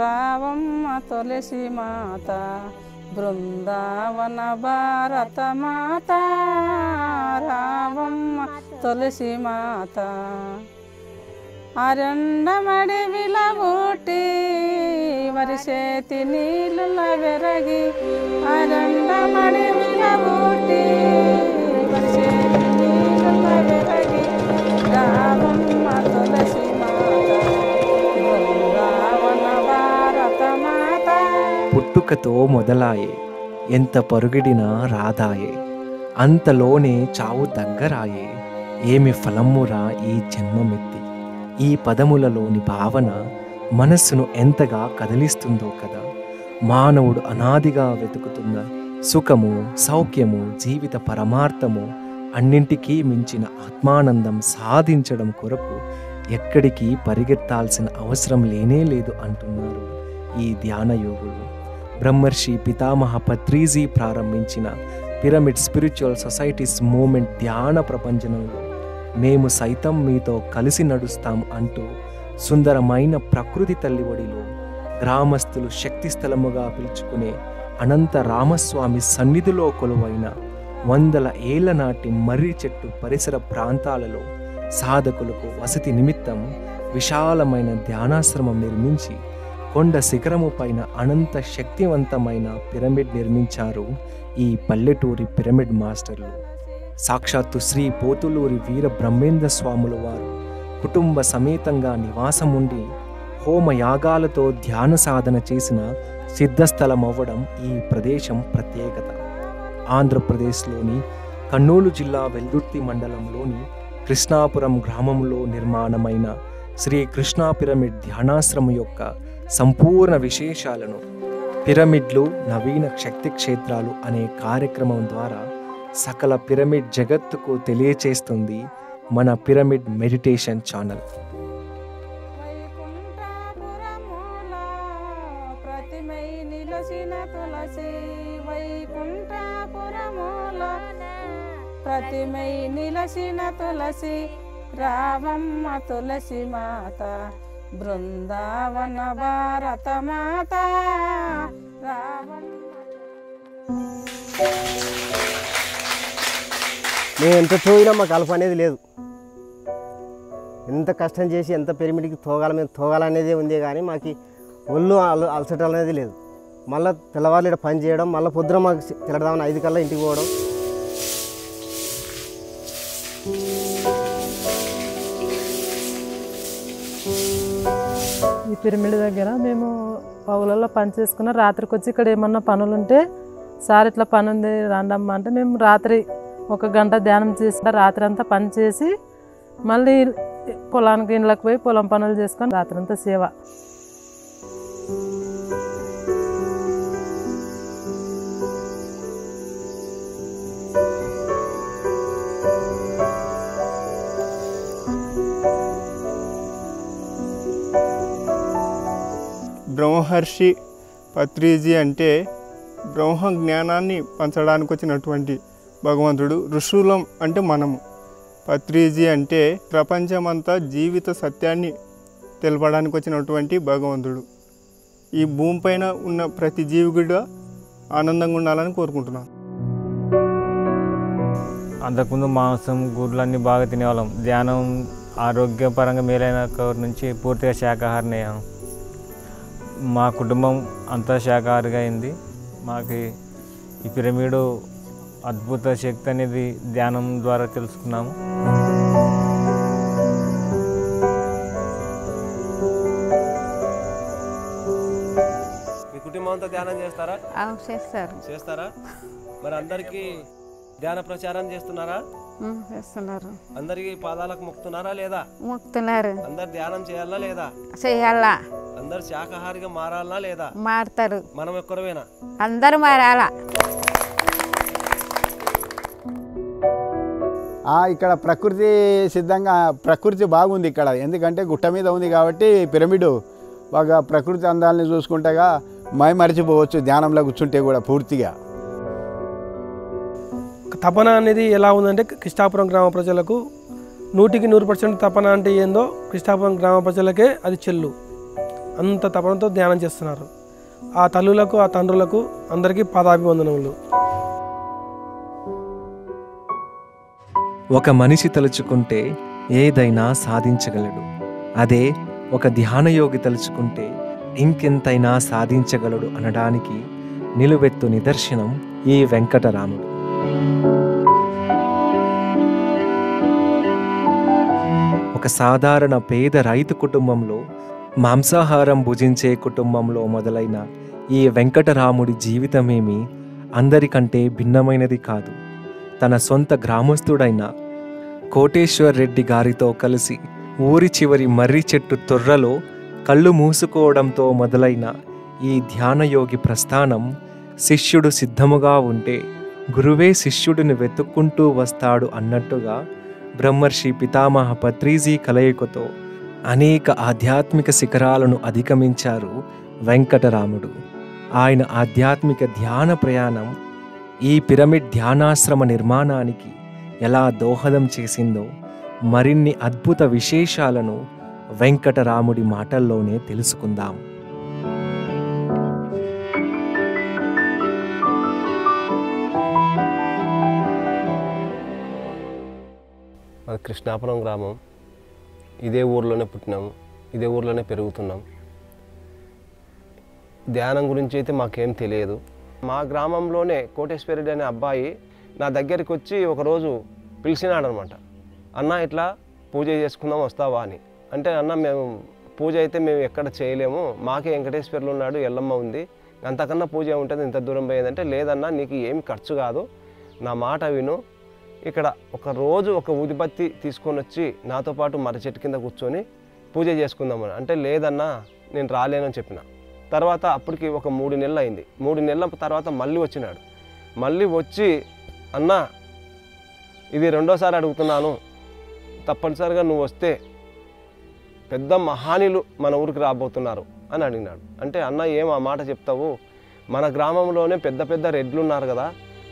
రావమ్మ తులసి మాత బృందావన భారత మాత రావమ్మ తులసి మాత అరండమడివిల ఊటి వరిసేతి నీళ్ళ వెరగి అరండమడివిల ఊటి వరిసేతి నీళ్ళ వెరగి రావమ్మ తులసి మాత బృందావన భారత మాత. పుట్టుకతో మొదలాయే ఎంత పరుగిడినా రాదాయే అంతలోనే చావు దగ్గరాయే ఏమి ఫలమురా ఈ జన్మమెత్తి. ఈ పదములలోని భావన మనస్సును ఎంతగా కదిలిస్తుందో కదా. మానవుడు అనాదిగా వెతుకుతున్న సుఖము సౌఖ్యము జీవిత పరమార్థము అన్నింటికీ మించిన ఆత్మానందం సాధించడం కొరకు ఎక్కడికి పరిగెత్తాల్సిన అవసరం లేనే లేదు అంటున్నారు ఈ ధ్యాన యోగులు. బ్రహ్మర్షి పితామహ పత్రిజీ ప్రారంభించిన పిరమిడ్ స్పిరిచువల్ సొసైటీస్ మూమెంట్ ధ్యాన ప్రపంచంలో మేము సైతం మీతో కలిసి నడుస్తాం అంటూ సుందరమైన ప్రకృతి తల్లి ఒడిలో గ్రామస్తులు శక్తి స్థలముగా పిలుచుకునే అనంత రామస్వామి సన్నిధిలో కొలువైన 100 ఏళ్ల నాటి మర్రి చెట్టు పరిసర ప్రాంతాలలో సాధకులకు వసతి నిమిత్తం విశాలమైన ధ్యానాశ్రమం నిర్మించి కొండ శిఖరము పైన అనంత శక్తివంతమైన పిరమిడ్ నిర్మించారు ఈ పల్లెటూరి పిరమిడ్ మాస్టర్లు. సాక్షాత్తు శ్రీ పోతులూరి వీర బ్రహ్మేంద్ర స్వాముల వారు కుటుంబ సమేతంగా నివాసముండి హోమయాగాలతో ధ్యాన సాధన చేసిన సిద్ధస్థలం అవ్వడం ఈ ప్రదేశం ప్రత్యేకత. ఆంధ్రప్రదేశ్లోని కర్నూలు జిల్లా వెల్దుర్తి మండలంలోని కృష్ణాపురం గ్రామంలో నిర్మాణమైన శ్రీ కృష్ణా పిరమిడ్ ధ్యానాశ్రమం యొక్క సంపూర్ణ విశేషాలను పిరమిడ్లు నవీన శక్తి క్షేత్రాలు అనే కార్యక్రమం ద్వారా సకల పిరమిడ్ జగత్తుకు తెలియచేస్తుంది మన పిరమిడ్ మెడిటేషన్ ఛానల్. ప్రతిమై నిలసిన తులసి రావమ్మ తులసి మాత బృందావన భారత మాత రావమ్మ. మేము ఎంత తోగినా మాకు అలుపు అనేది లేదు. ఎంత కష్టం చేసి ఎంత పిరమిడ్కి తోగాలనేదే ఉంది కానీ మాకు ఒళ్ళు అలసటం అనేది లేదు. మళ్ళీ తెల్లవారులు ఇక్కడ పని చేయడం, మళ్ళీ పొద్దున మాకు తెల్లదామని 5 కల్లా ఇంటికి పోవడం. ఈ పిరమిడ్ దగ్గర మేము పౌలలో పని చేసుకున్న రాత్రికి వచ్చి ఇక్కడ ఏమన్నా పనులు ఉంటే సార్ ఇట్లా పని ఉంది రాండమ్మా అంటే మేము రాత్రి 1 గంట ధ్యానం చేసి రాత్రి అంతా పని చేసి మళ్ళీ పొలానికి ఇండ్లకు పోయి పొలం పనులు చేసుకొని రాత్రి అంతా సేవ. బ్రహ్మర్షి పత్రిజీ అంటే బ్రహ్మ జ్ఞానాన్ని పంచడానికి వచ్చినటువంటి భగవంతుడు. ఋషులం అంటే మనము. పత్రిజీ అంటే ప్రపంచమంతా జీవిత సత్యాన్ని తెలపడానికి వచ్చినటువంటి భగవంతుడు. ఈ భూమిపైన ఉన్న ప్రతి జీవి కూడా ఆనందంగా ఉండాలని కోరుకుంటున్నాను. అంతకుముందు మాంసం గుడ్లన్నీ బాగా తినేవాళ్ళం. ధ్యానం ఆరోగ్యపరంగా మేలైన నుంచి పూర్తిగా శాకాహారనే. మా కుటుంబం అంతా శాకాహారిగా అయింది. మాకు ఈ పిరమిడ్ అద్భుత శక్తి అనేది ధ్యానం ద్వారా తెలుసుకున్నాము. మీ కుటుంబం అంతా ధ్యానం చేస్తారా? చేస్తారా? మరి అందరికీ ధ్యాన ప్రచారం చేస్తున్నారా? చేస్తున్నారు. అందరికి పాదాలకు మొక్కుతున్నారా లేదా? మొక్కుతున్నారు. అందరు ధ్యానం చేయాలా లేదా? చేయాలా. అందరు శాకాహారిగా మారాలా లేదా? మారుతారు. మనం ఒక్కరమేనా? అందరూ మారాలా. ఇక్కడ ప్రకృతి సిద్ధంగా ప్రకృతి బాగుంది ఇక్కడ. ఎందుకంటే గుట్ట మీద ఉంది కాబట్టి పిరమిడ్ బాగా ప్రకృతి అందాలని చూసుకుంటగా మరిచిపోవచ్చు ధ్యానంలో కూర్చుంటే కూడా పూర్తిగా. తపన అనేది ఎలా ఉందంటే కృష్ణాపురం గ్రామ ప్రజలకు 100% తపన అంటే ఏందో కృష్ణాపురం గ్రామ ప్రజలకే అది చెల్లు. అంత తపనతో ధ్యానం చేస్తున్నారు. ఆ తల్లులకు ఆ తండ్రులకు అందరికీ పాదాభివందనములు. ఒక మనిషి తలుచుకుంటే ఏదైనా సాధించగలడు. అదే ఒక ధ్యానయోగి తలుచుకుంటే ఇంకెంతైనా సాధించగలడు అనడానికి నిలువెత్తు నిదర్శనం ఈ వెంకటరాముడు. ఒక సాధారణ పేద రైతు కుటుంబంలో, మాంసాహారం భుజించే కుటుంబంలో మొదలైన ఈ వెంకటరాముడి జీవితమేమి అందరికంటే భిన్నమైనది కాదు. తన సొంత గ్రామస్తుడైన కోటేశ్వర్ రెడ్డి గారితో కలిసి ఊరి చివరి మర్రి చెట్టు తొర్రలో కళ్ళు మూసుకోవడంతో మొదలైన ఈ ధ్యానయోగి ప్రస్థానం శిష్యుడు సిద్ధముగా ఉంటే గురువే శిష్యుడిని వెతుక్కుంటూ వస్తాడు అన్నట్టుగా బ్రహ్మర్షి పితామహ పత్రిజీ కలయికతో అనేక ఆధ్యాత్మిక శిఖరాలను అధిగమించారు వెంకటరాముడు. ఆయన ఆధ్యాత్మిక ధ్యాన ప్రయాణం ఈ పిరమిడ్ ధ్యానాశ్రమ నిర్మాణానికి ఎలా దోహదం చేసిందో మరిన్ని అద్భుత విశేషాలను వెంకటరాముడి మాటల్లోనే తెలుసుకుందాం. అది కృష్ణాపురం గ్రామం. ఇదే ఊర్లోనే పుట్టినాము, ఇదే ఊర్లోనే పెరుగుతున్నాం. ధ్యానం గురించి అయితే మాకేం తెలియదు. మా గ్రామంలోనే కోటేశ్వర రెడ్డి అనే అబ్బాయి నా దగ్గరికి వచ్చి ఒకరోజు పిలిచినాడనమాట. అన్న ఇట్లా పూజ చేసుకుందాం వస్తావా అని. అంటే అన్న మేము పూజ అయితే మేము ఎక్కడ చేయలేము, మాకే వెంకటేశ్వర్లు ఉన్నాడు, ఎల్లమ్మ ఉంది, అంతకన్నా పూజ ఉంటుంది, ఇంత దూరం పోయేదంటే లేదన్నా నీకు ఏమి ఖర్చు కాదు, నా మాట విను, ఇక్కడ ఒక రోజు ఒక ఊదిబత్తి తీసుకొని వచ్చి నాతో పాటు మర్రి చెట్టు కింద కూర్చొని పూజ చేసుకుందామని. అంటే లేదన్నా నేను రాలేనని చెప్పిన. తర్వాత అప్పటికి ఒక 3 నెలలు అయింది. 3 నెలల తర్వాత మళ్ళీ వచ్చినాడు. మళ్ళీ వచ్చి అన్నా ఇది రెండోసారి అడుగుతున్నాను, తప్పనిసరిగా నువ్వు వస్తే పెద్ద మహానీయులు మన ఊరికి రాబోతున్నారు అని అడిగినాడు. అంటే అన్న ఏం ఆ మాట చెప్తావు, మన గ్రామంలోనే పెద్ద పెద్ద రెడ్లు ఉన్నారు కదా,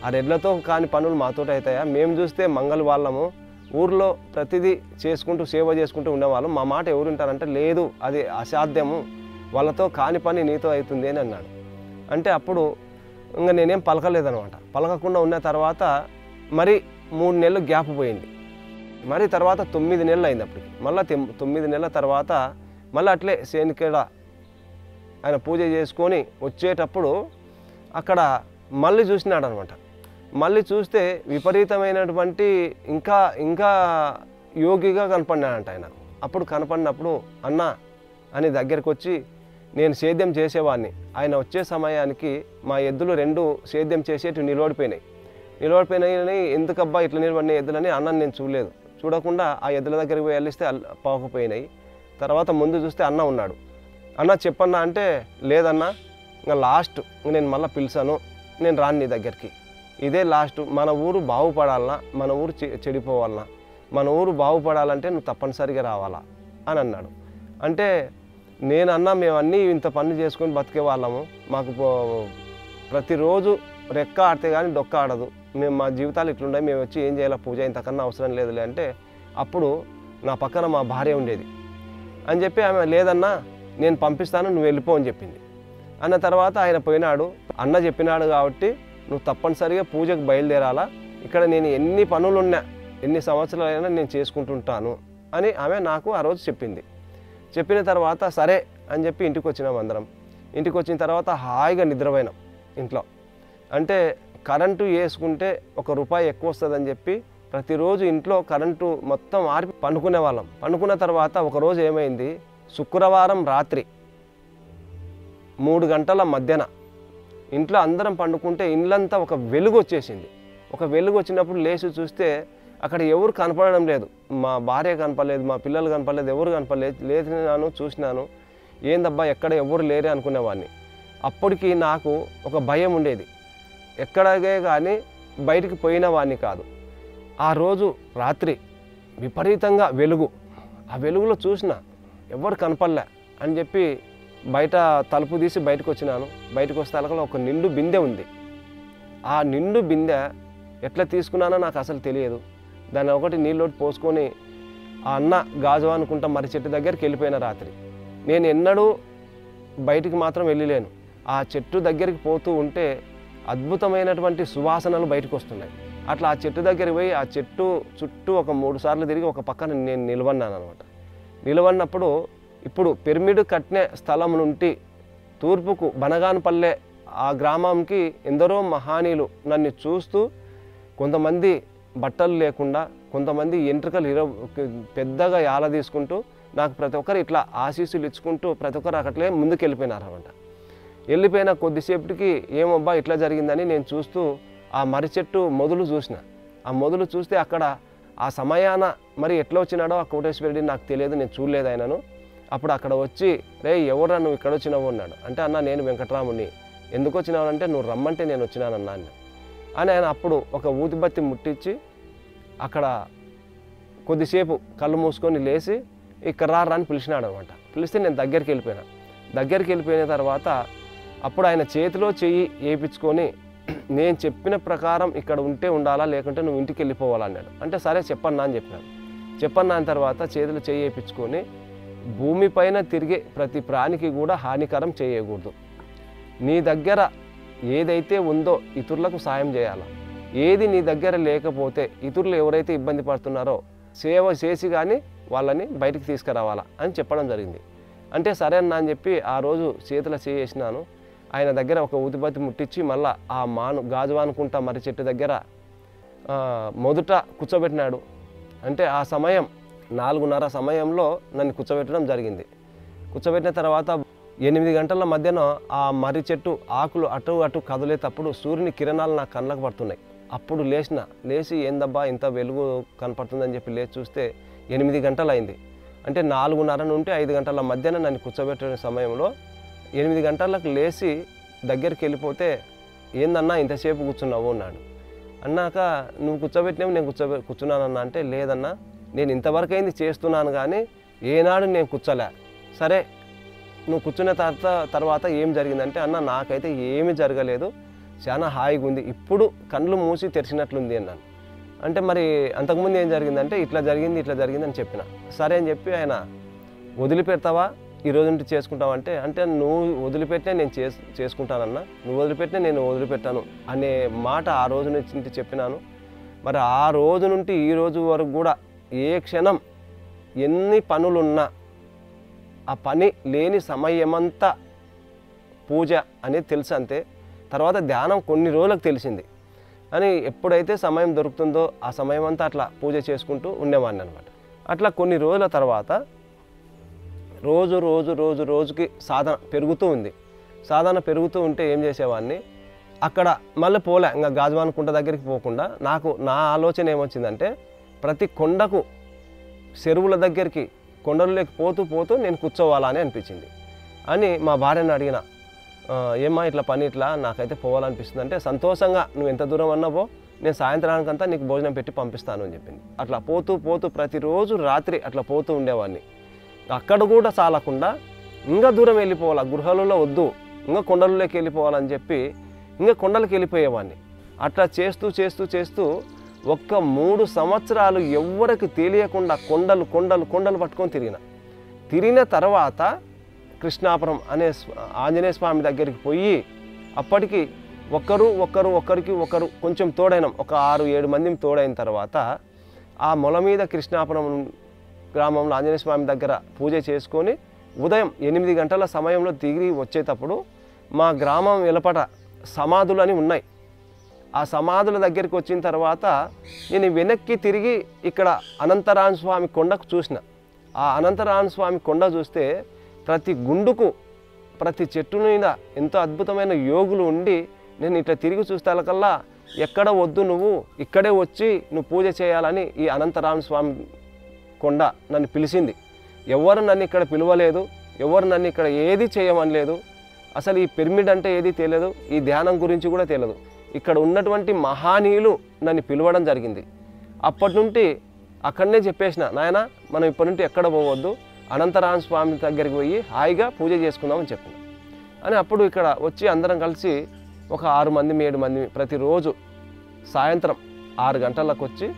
ఆ రెడ్లతో కాని పనులు మాతోటి అవుతాయా? మేము చూస్తే మంగళ వాళ్ళము, ఊర్లో ప్రతిదీ చేసుకుంటూ సేవ చేసుకుంటూ ఉండేవాళ్ళం, మా మాట ఎవరు వింటారంటే లేదు అది అసాధ్యము, వాళ్ళతో కాని పని నీతో అవుతుంది అని అన్నాడు. అంటే అప్పుడు ఇంకా నేనేం పలకలేదనమాట. పలకకుండా ఉన్న తర్వాత మరి 3 నెలలు గ్యాప్ పోయింది. మరి తర్వాత 9 నెలలు అయింది. అప్పటికి మళ్ళీ 9 నెలల తర్వాత మళ్ళీ అట్లే సేనికేడ ఆయన పూజ చేసుకొని వచ్చేటప్పుడు అక్కడ మళ్ళీ చూసినాడు అనమాట. మళ్ళీ చూస్తే విపరీతమైనటువంటి ఇంకా ఇంకా యోగిగా కనపడినాడంట ఆయన. అప్పుడు కనపడినప్పుడు అన్న అని దగ్గరికి వచ్చి నేను సేద్యం చేసేవాడిని, ఆయన వచ్చే సమయానికి మా ఎద్దులు 2 సేద్యం చేసేటివి నిలబడిపోయినాయి. ఎందుకబ్బా ఇట్లా నిలబడినాయి ఎద్దులని అన్నని నేను చూడలేదు. చూడకుండా ఆ ఎద్దుల దగ్గరికి పోయి వెళ్ళిస్తే పోకపోయినాయి. తర్వాత ముందు చూస్తే అన్న ఉన్నాడు. అన్న చెప్పన్నా అంటే లేదన్నా ఇంకా లాస్ట్ నేను మళ్ళీ పిలిచాను, నేను రాను నీ దగ్గరికి, ఇదే లాస్ట్, మన ఊరు బాగుపడాలన్నా మన ఊరు చెడిపోవాలన్నా మన ఊరు బాగుపడాలంటే నువ్వు తప్పనిసరిగా రావాలా అని అన్నాడు. అంటే నేనన్నా మేమన్నీ ఇంత పని చేసుకొని బతికే వాళ్ళము, మాకు ప్రతిరోజు రెక్క ఆడితే కానీ డొక్క ఆడదు, మేము మా జీవితాలు ఇట్లున్నాయి, మేము వచ్చి ఏం చేయాలి పూజ, ఇంతకన్నా అవసరం లేదులే అంటే అప్పుడు నా పక్కన మా భార్య ఉండేది అని చెప్పి ఆమె లేదన్నా నేను పంపిస్తాను నువ్వు వెళ్ళిపో అని చెప్పింది. అన్న తర్వాత ఆయన పోయినాడు. అన్న చెప్పినాడు కాబట్టి నువ్వు తప్పనిసరిగా పూజకు బయలుదేరాలా, ఇక్కడ నేను ఎన్ని పనులున్నా ఎన్ని సంవత్సరాలైనా నేను చేసుకుంటుంటాను అని ఆమె నాకు ఆ రోజు చెప్పింది. చెప్పిన తర్వాత సరే అని చెప్పి ఇంటికి వచ్చినాం అందరం. ఇంటికి వచ్చిన తర్వాత హాయిగా నిద్రపోయినాం ఇంట్లో. అంటే కరెంటు వేసుకుంటే ₹1 ఎక్కువ వస్తుందని చెప్పి ప్రతిరోజు ఇంట్లో కరెంటు మొత్తం ఆర్పి పండుకునే వాళ్ళం. పండుకున్న తర్వాత ఒకరోజు ఏమైంది, శుక్రవారం రాత్రి 3 గంటల మధ్యన ఇంట్లో అందరం పండుకుంటే ఇల్లంతా ఒక వెలుగు వచ్చేసింది. ఒక వెలుగు వచ్చినప్పుడు లేచి చూస్తే అక్కడ ఎవరు కనపడడం లేదు. మా భార్య కనపడలేదు, మా పిల్లలు కనపడలేదు, ఎవరు కనపడలేదు. లేచినాను చూసినాను, ఏందబ్బా ఎక్కడ ఎవరు లేరే అనుకునేవాడిని. అప్పటికి నాకు ఒక భయం ఉండేది, ఎక్కడగే కానీ బయటికి పోయిన వాడిని కాదు. ఆ రోజు రాత్రి విపరీతంగా వెలుగు, ఆ వెలుగులో చూసిన ఎవరు కనపడలే అని చెప్పి బయట తలుపు తీసి బయటకు వచ్చినాను. బయటకు వస్తే అలకలో ఒక నిండు బిందె ఉంది. ఆ నిండు బిందె ఎట్లా తీసుకున్నానో నాకు అసలు తెలియదు. దాన్ని ఒకటి నీళ్ళోటి పోసుకొని ఆ అన్న గాజు అనుకుంటా మర్రి చెట్టు దగ్గరికి వెళ్ళిపోయిన రాత్రి. నేను ఎన్నడూ బయటికి మాత్రం వెళ్ళలేను. ఆ చెట్టు దగ్గరికి పోతూ ఉంటే అద్భుతమైనటువంటి సువాసనలు బయటకు వస్తున్నాయి. అట్లా ఆ చెట్టు దగ్గరికి పోయి ఆ చెట్టు చుట్టూ ఒక 3 సార్లు తిరిగి ఒక పక్కన నేను నిలవన్నాను అనమాట. నిలవన్నప్పుడు ఇప్పుడు పిరమిడ్ కట్టిన స్థలం నుండి తూర్పుకు బనగానపల్లె ఆ గ్రామంకి ఎందరో మహానీయులు నన్ను చూస్తూ, కొంతమంది బట్టలు లేకుండా, కొంతమంది ఎంట్రుకలు పెద్దగా యాల తీసుకుంటూ నాకు ప్రతి ఒక్కరు ఇట్లా ఆశీస్సులు ఇచ్చుకుంటూ ప్రతి ఒక్కరు అక్కట్లే ముందుకు వెళ్ళిపోయినారు అనమాట. వెళ్ళిపోయిన కొద్దిసేపటికి ఏమబ్బా ఇట్లా జరిగిందని నేను చూస్తూ ఆ మర్రి చెట్టు మొదలు చూసిన. ఆ మొదలు చూస్తే అక్కడ ఆ సమయాన మరి ఎట్లా వచ్చినాడో ఆ కోటేశ్వర రెడ్డి నాకు తెలియదు, నేను చూడలేదు ఆయనను. అప్పుడు అక్కడ వచ్చి, రే ఎవరా నువ్వు ఇక్కడ వచ్చినావు అన్నాడు. అంటే అన్న నేను వెంకటరాముని, ఎందుకు వచ్చినావు అంటే నువ్వు రమ్మంటే నేను వచ్చినానన్నా అని ఆయన అప్పుడు ఒక ఊదిబత్తి ముట్టించి అక్కడ కొద్దిసేపు కళ్ళు మూసుకొని లేచి ఇక్కడ రా అని పిలిచినాడు అనమాట. పిలిస్తే నేను దగ్గరికి వెళ్ళిపోయినా. దగ్గరికి వెళ్ళిపోయిన తర్వాత అప్పుడు ఆయన చేతిలో చెయ్యి వేయించుకొని, నేను చెప్పిన ప్రకారం ఇక్కడ ఉంటే ఉండాలా, లేకుంటే నువ్వు ఇంటికి వెళ్ళిపోవాలా అన్నాడు. అంటే సరే చెప్పన్నా అని చెప్పినాను. చెప్పన్నా అని తర్వాత చేతిలో చెయ్యి వేయించుకొని, భూమిపైన తిరిగే ప్రతి ప్రాణికి కూడా హానికరం చేయకూడదు, నీ దగ్గర ఏదైతే ఉందో ఇతరులకు సాయం చేయాలా, ఏది నీ దగ్గర లేకపోతే ఇతరులు ఎవరైతే ఇబ్బంది పడుతున్నారో సేవ చేసి కానీ వాళ్ళని బయటికి తీసుకురావాలా అని చెప్పడం జరిగింది. అంటే సరే అన్న అని చెప్పి ఆ రోజు చేతుల చేసినాను. ఆయన దగ్గర ఒక ఊదిబత్తి ముట్టించి మళ్ళీ ఆ గాజువానుకుంటా మర్రి చెట్టు దగ్గర మొదట కూర్చోబెట్టినాడు. అంటే ఆ సమయం 4:30 సమయంలో నన్ను కూర్చోబెట్టడం జరిగింది. కూర్చోబెట్టిన తర్వాత 8 గంటల మధ్యన ఆ మర్రి చెట్టు ఆకులు అటు అటు కదిలేటప్పుడు సూర్యుని కిరణాలు నా కళ్ళకు పడుతున్నాయి. అప్పుడు లేచి ఏందబ్బా ఇంత వెలుగు కనపడుతుందని చెప్పి లేచి చూస్తే 8 గంటలు అయింది. అంటే 4:30 నుండి 5 గంటల మధ్యన నన్ను కూర్చోబెట్టిన సమయంలో 8 గంటలకు లేచి దగ్గరికి వెళ్ళిపోతే, ఏందన్నా ఇంతసేపు కూర్చున్నావు అన్నాడు. అన్నాక నువ్వు కూర్చోబెట్టినావు నేను కూర్చున్నానన్నా అంటే, లేదన్నా నేను ఇంతవరకు అయింది చేస్తున్నాను కానీ ఏనాడు నేను కూర్చోలే. సరే నువ్వు కూర్చున్న తర్వాత ఏం జరిగిందంటే, అన్న నాకైతే ఏమీ జరగలేదు, చాలా హాయిగా ఉంది, ఇప్పుడు కళ్ళు మూసి తెరిచినట్లుంది అన్నాను. అంటే మరి అంతకుముందు ఏం జరిగిందంటే ఇట్లా జరిగింది అని చెప్పిన. సరే అని చెప్పి ఆయన, వదిలిపెడతావా ఈ రోజు నుండి చేసుకుంటావంటే, అంటే నువ్వు వదిలిపెట్టినా నేను చేసుకుంటానన్నా, నువ్వు వదిలిపెట్టినా నేను వదిలిపెట్టాను అనే మాట ఆ రోజు నుంచి చెప్పినాను. మరి ఆ రోజు నుండి ఈ రోజు వరకు కూడా ఏ క్షణం ఎన్ని పనులున్నా ఆ పని లేని సమయమంతా పూజ అనేది తెలుసు అంతే. తర్వాత ధ్యానం కొన్ని రోజులకు తెలిసింది అని, ఎప్పుడైతే సమయం దొరుకుతుందో ఆ సమయం అంతా అట్లా పూజ చేసుకుంటూ ఉండేవాడిని అనమాట. అట్లా కొన్ని రోజుల తర్వాత రోజుకి సాధన పెరుగుతూ ఉంది. సాధన పెరుగుతూ ఉంటే ఏం చేసేవాడిని, అక్కడ మళ్ళీ పోలే, ఇంకా గాజువాన్ కుంట దగ్గరికి పోకుండా నా ఆలోచన ఏమొచ్చిందంటే, ప్రతి కొండకు చెరువుల దగ్గరికి కొండలలోకి పోతూ నేను కూర్చోవాలని అనిపించింది. అని మా భార్యను అడిగిన, ఏమ్మా ఇట్లా పని ఇట్లా నాకైతే పోవాలనిపిస్తుంది అంటే, సంతోషంగా నువ్వు ఎంత దూరం అన్నావో నేను సాయంత్రానికంతా నీకు భోజనం పెట్టి పంపిస్తాను అని చెప్పింది. అట్లా పోతూ ప్రతిరోజు రాత్రి అట్లా పోతూ ఉండేవాడిని. అక్కడ కూడా చాలకుండా ఇంకా దూరం వెళ్ళిపోవాలి, గృహాలలో వద్దు, ఇంకా కొండలలోకి వెళ్ళిపోవాలని చెప్పి ఇంకా కొండలకు వెళ్ళిపోయేవాడిని. అట్లా చేస్తూ ఒక్క 3 సంవత్సరాలు ఎవ్వరికి తెలియకుండా కొండలు పట్టుకొని తిరిగిన తర్వాత కృష్ణాపురం అనే ఆంజనేయ స్వామి దగ్గరికి పోయి, అప్పటికి ఒకరికి కొంచెం తోడైనాం, ఒక 6-7 మందిని తోడైన తర్వాత ఆ మొల మీద కృష్ణాపురం గ్రామంలో ఆంజనేయ స్వామి దగ్గర పూజ చేసుకొని ఉదయం 8 గంటల సమయంలో దిగి వచ్చేటప్పుడు మా గ్రామం వెలుపట సమాధులు అని ఉన్నాయి. ఆ సమాధుల దగ్గరికి వచ్చిన తర్వాత నేను వెనక్కి తిరిగి ఇక్కడ అనంతరామ స్వామి కొండకు చూసిన. ఆ అనంతరామ స్వామి కొండ చూస్తే ప్రతి గుండుకు ప్రతి చెట్టు మీద ఎంతో అద్భుతమైన యోగులు ఉండి, నేను ఇట్లా తిరిగి చూస్తాకల్లా ఎక్కడ వద్దు, నువ్వు ఇక్కడే వచ్చి నువ్వు పూజ చేయాలని ఈ అనంతరామ స్వామి కొండ నన్ను పిలిచింది. ఎవరు నన్ను ఇక్కడ పిలవలేదు, ఎవరు నన్ను ఇక్కడ ఏది చేయమనలేదు, అసలు ఈ పిరమిడ్ అంటే ఏది తెలియదు, ఈ ధ్యానం గురించి కూడా తెలియదు. ఇక్కడ ఉన్నటువంటి మహానీయులు నన్ను పిలవడం జరిగింది. అప్పటి నుండి అక్కడనే చెప్పేసిన, నాయన మనం ఇప్పటి నుండి ఎక్కడ పోవద్దు, అనంతరామ స్వామి దగ్గరికి పోయి హాయిగా పూజ చేసుకుందామని చెప్పిన అని. అప్పుడు ఇక్కడ వచ్చి అందరం కలిసి ఒక 6 మంది 7 మంది ప్రతిరోజు సాయంత్రం 6 గంటలకు వచ్చి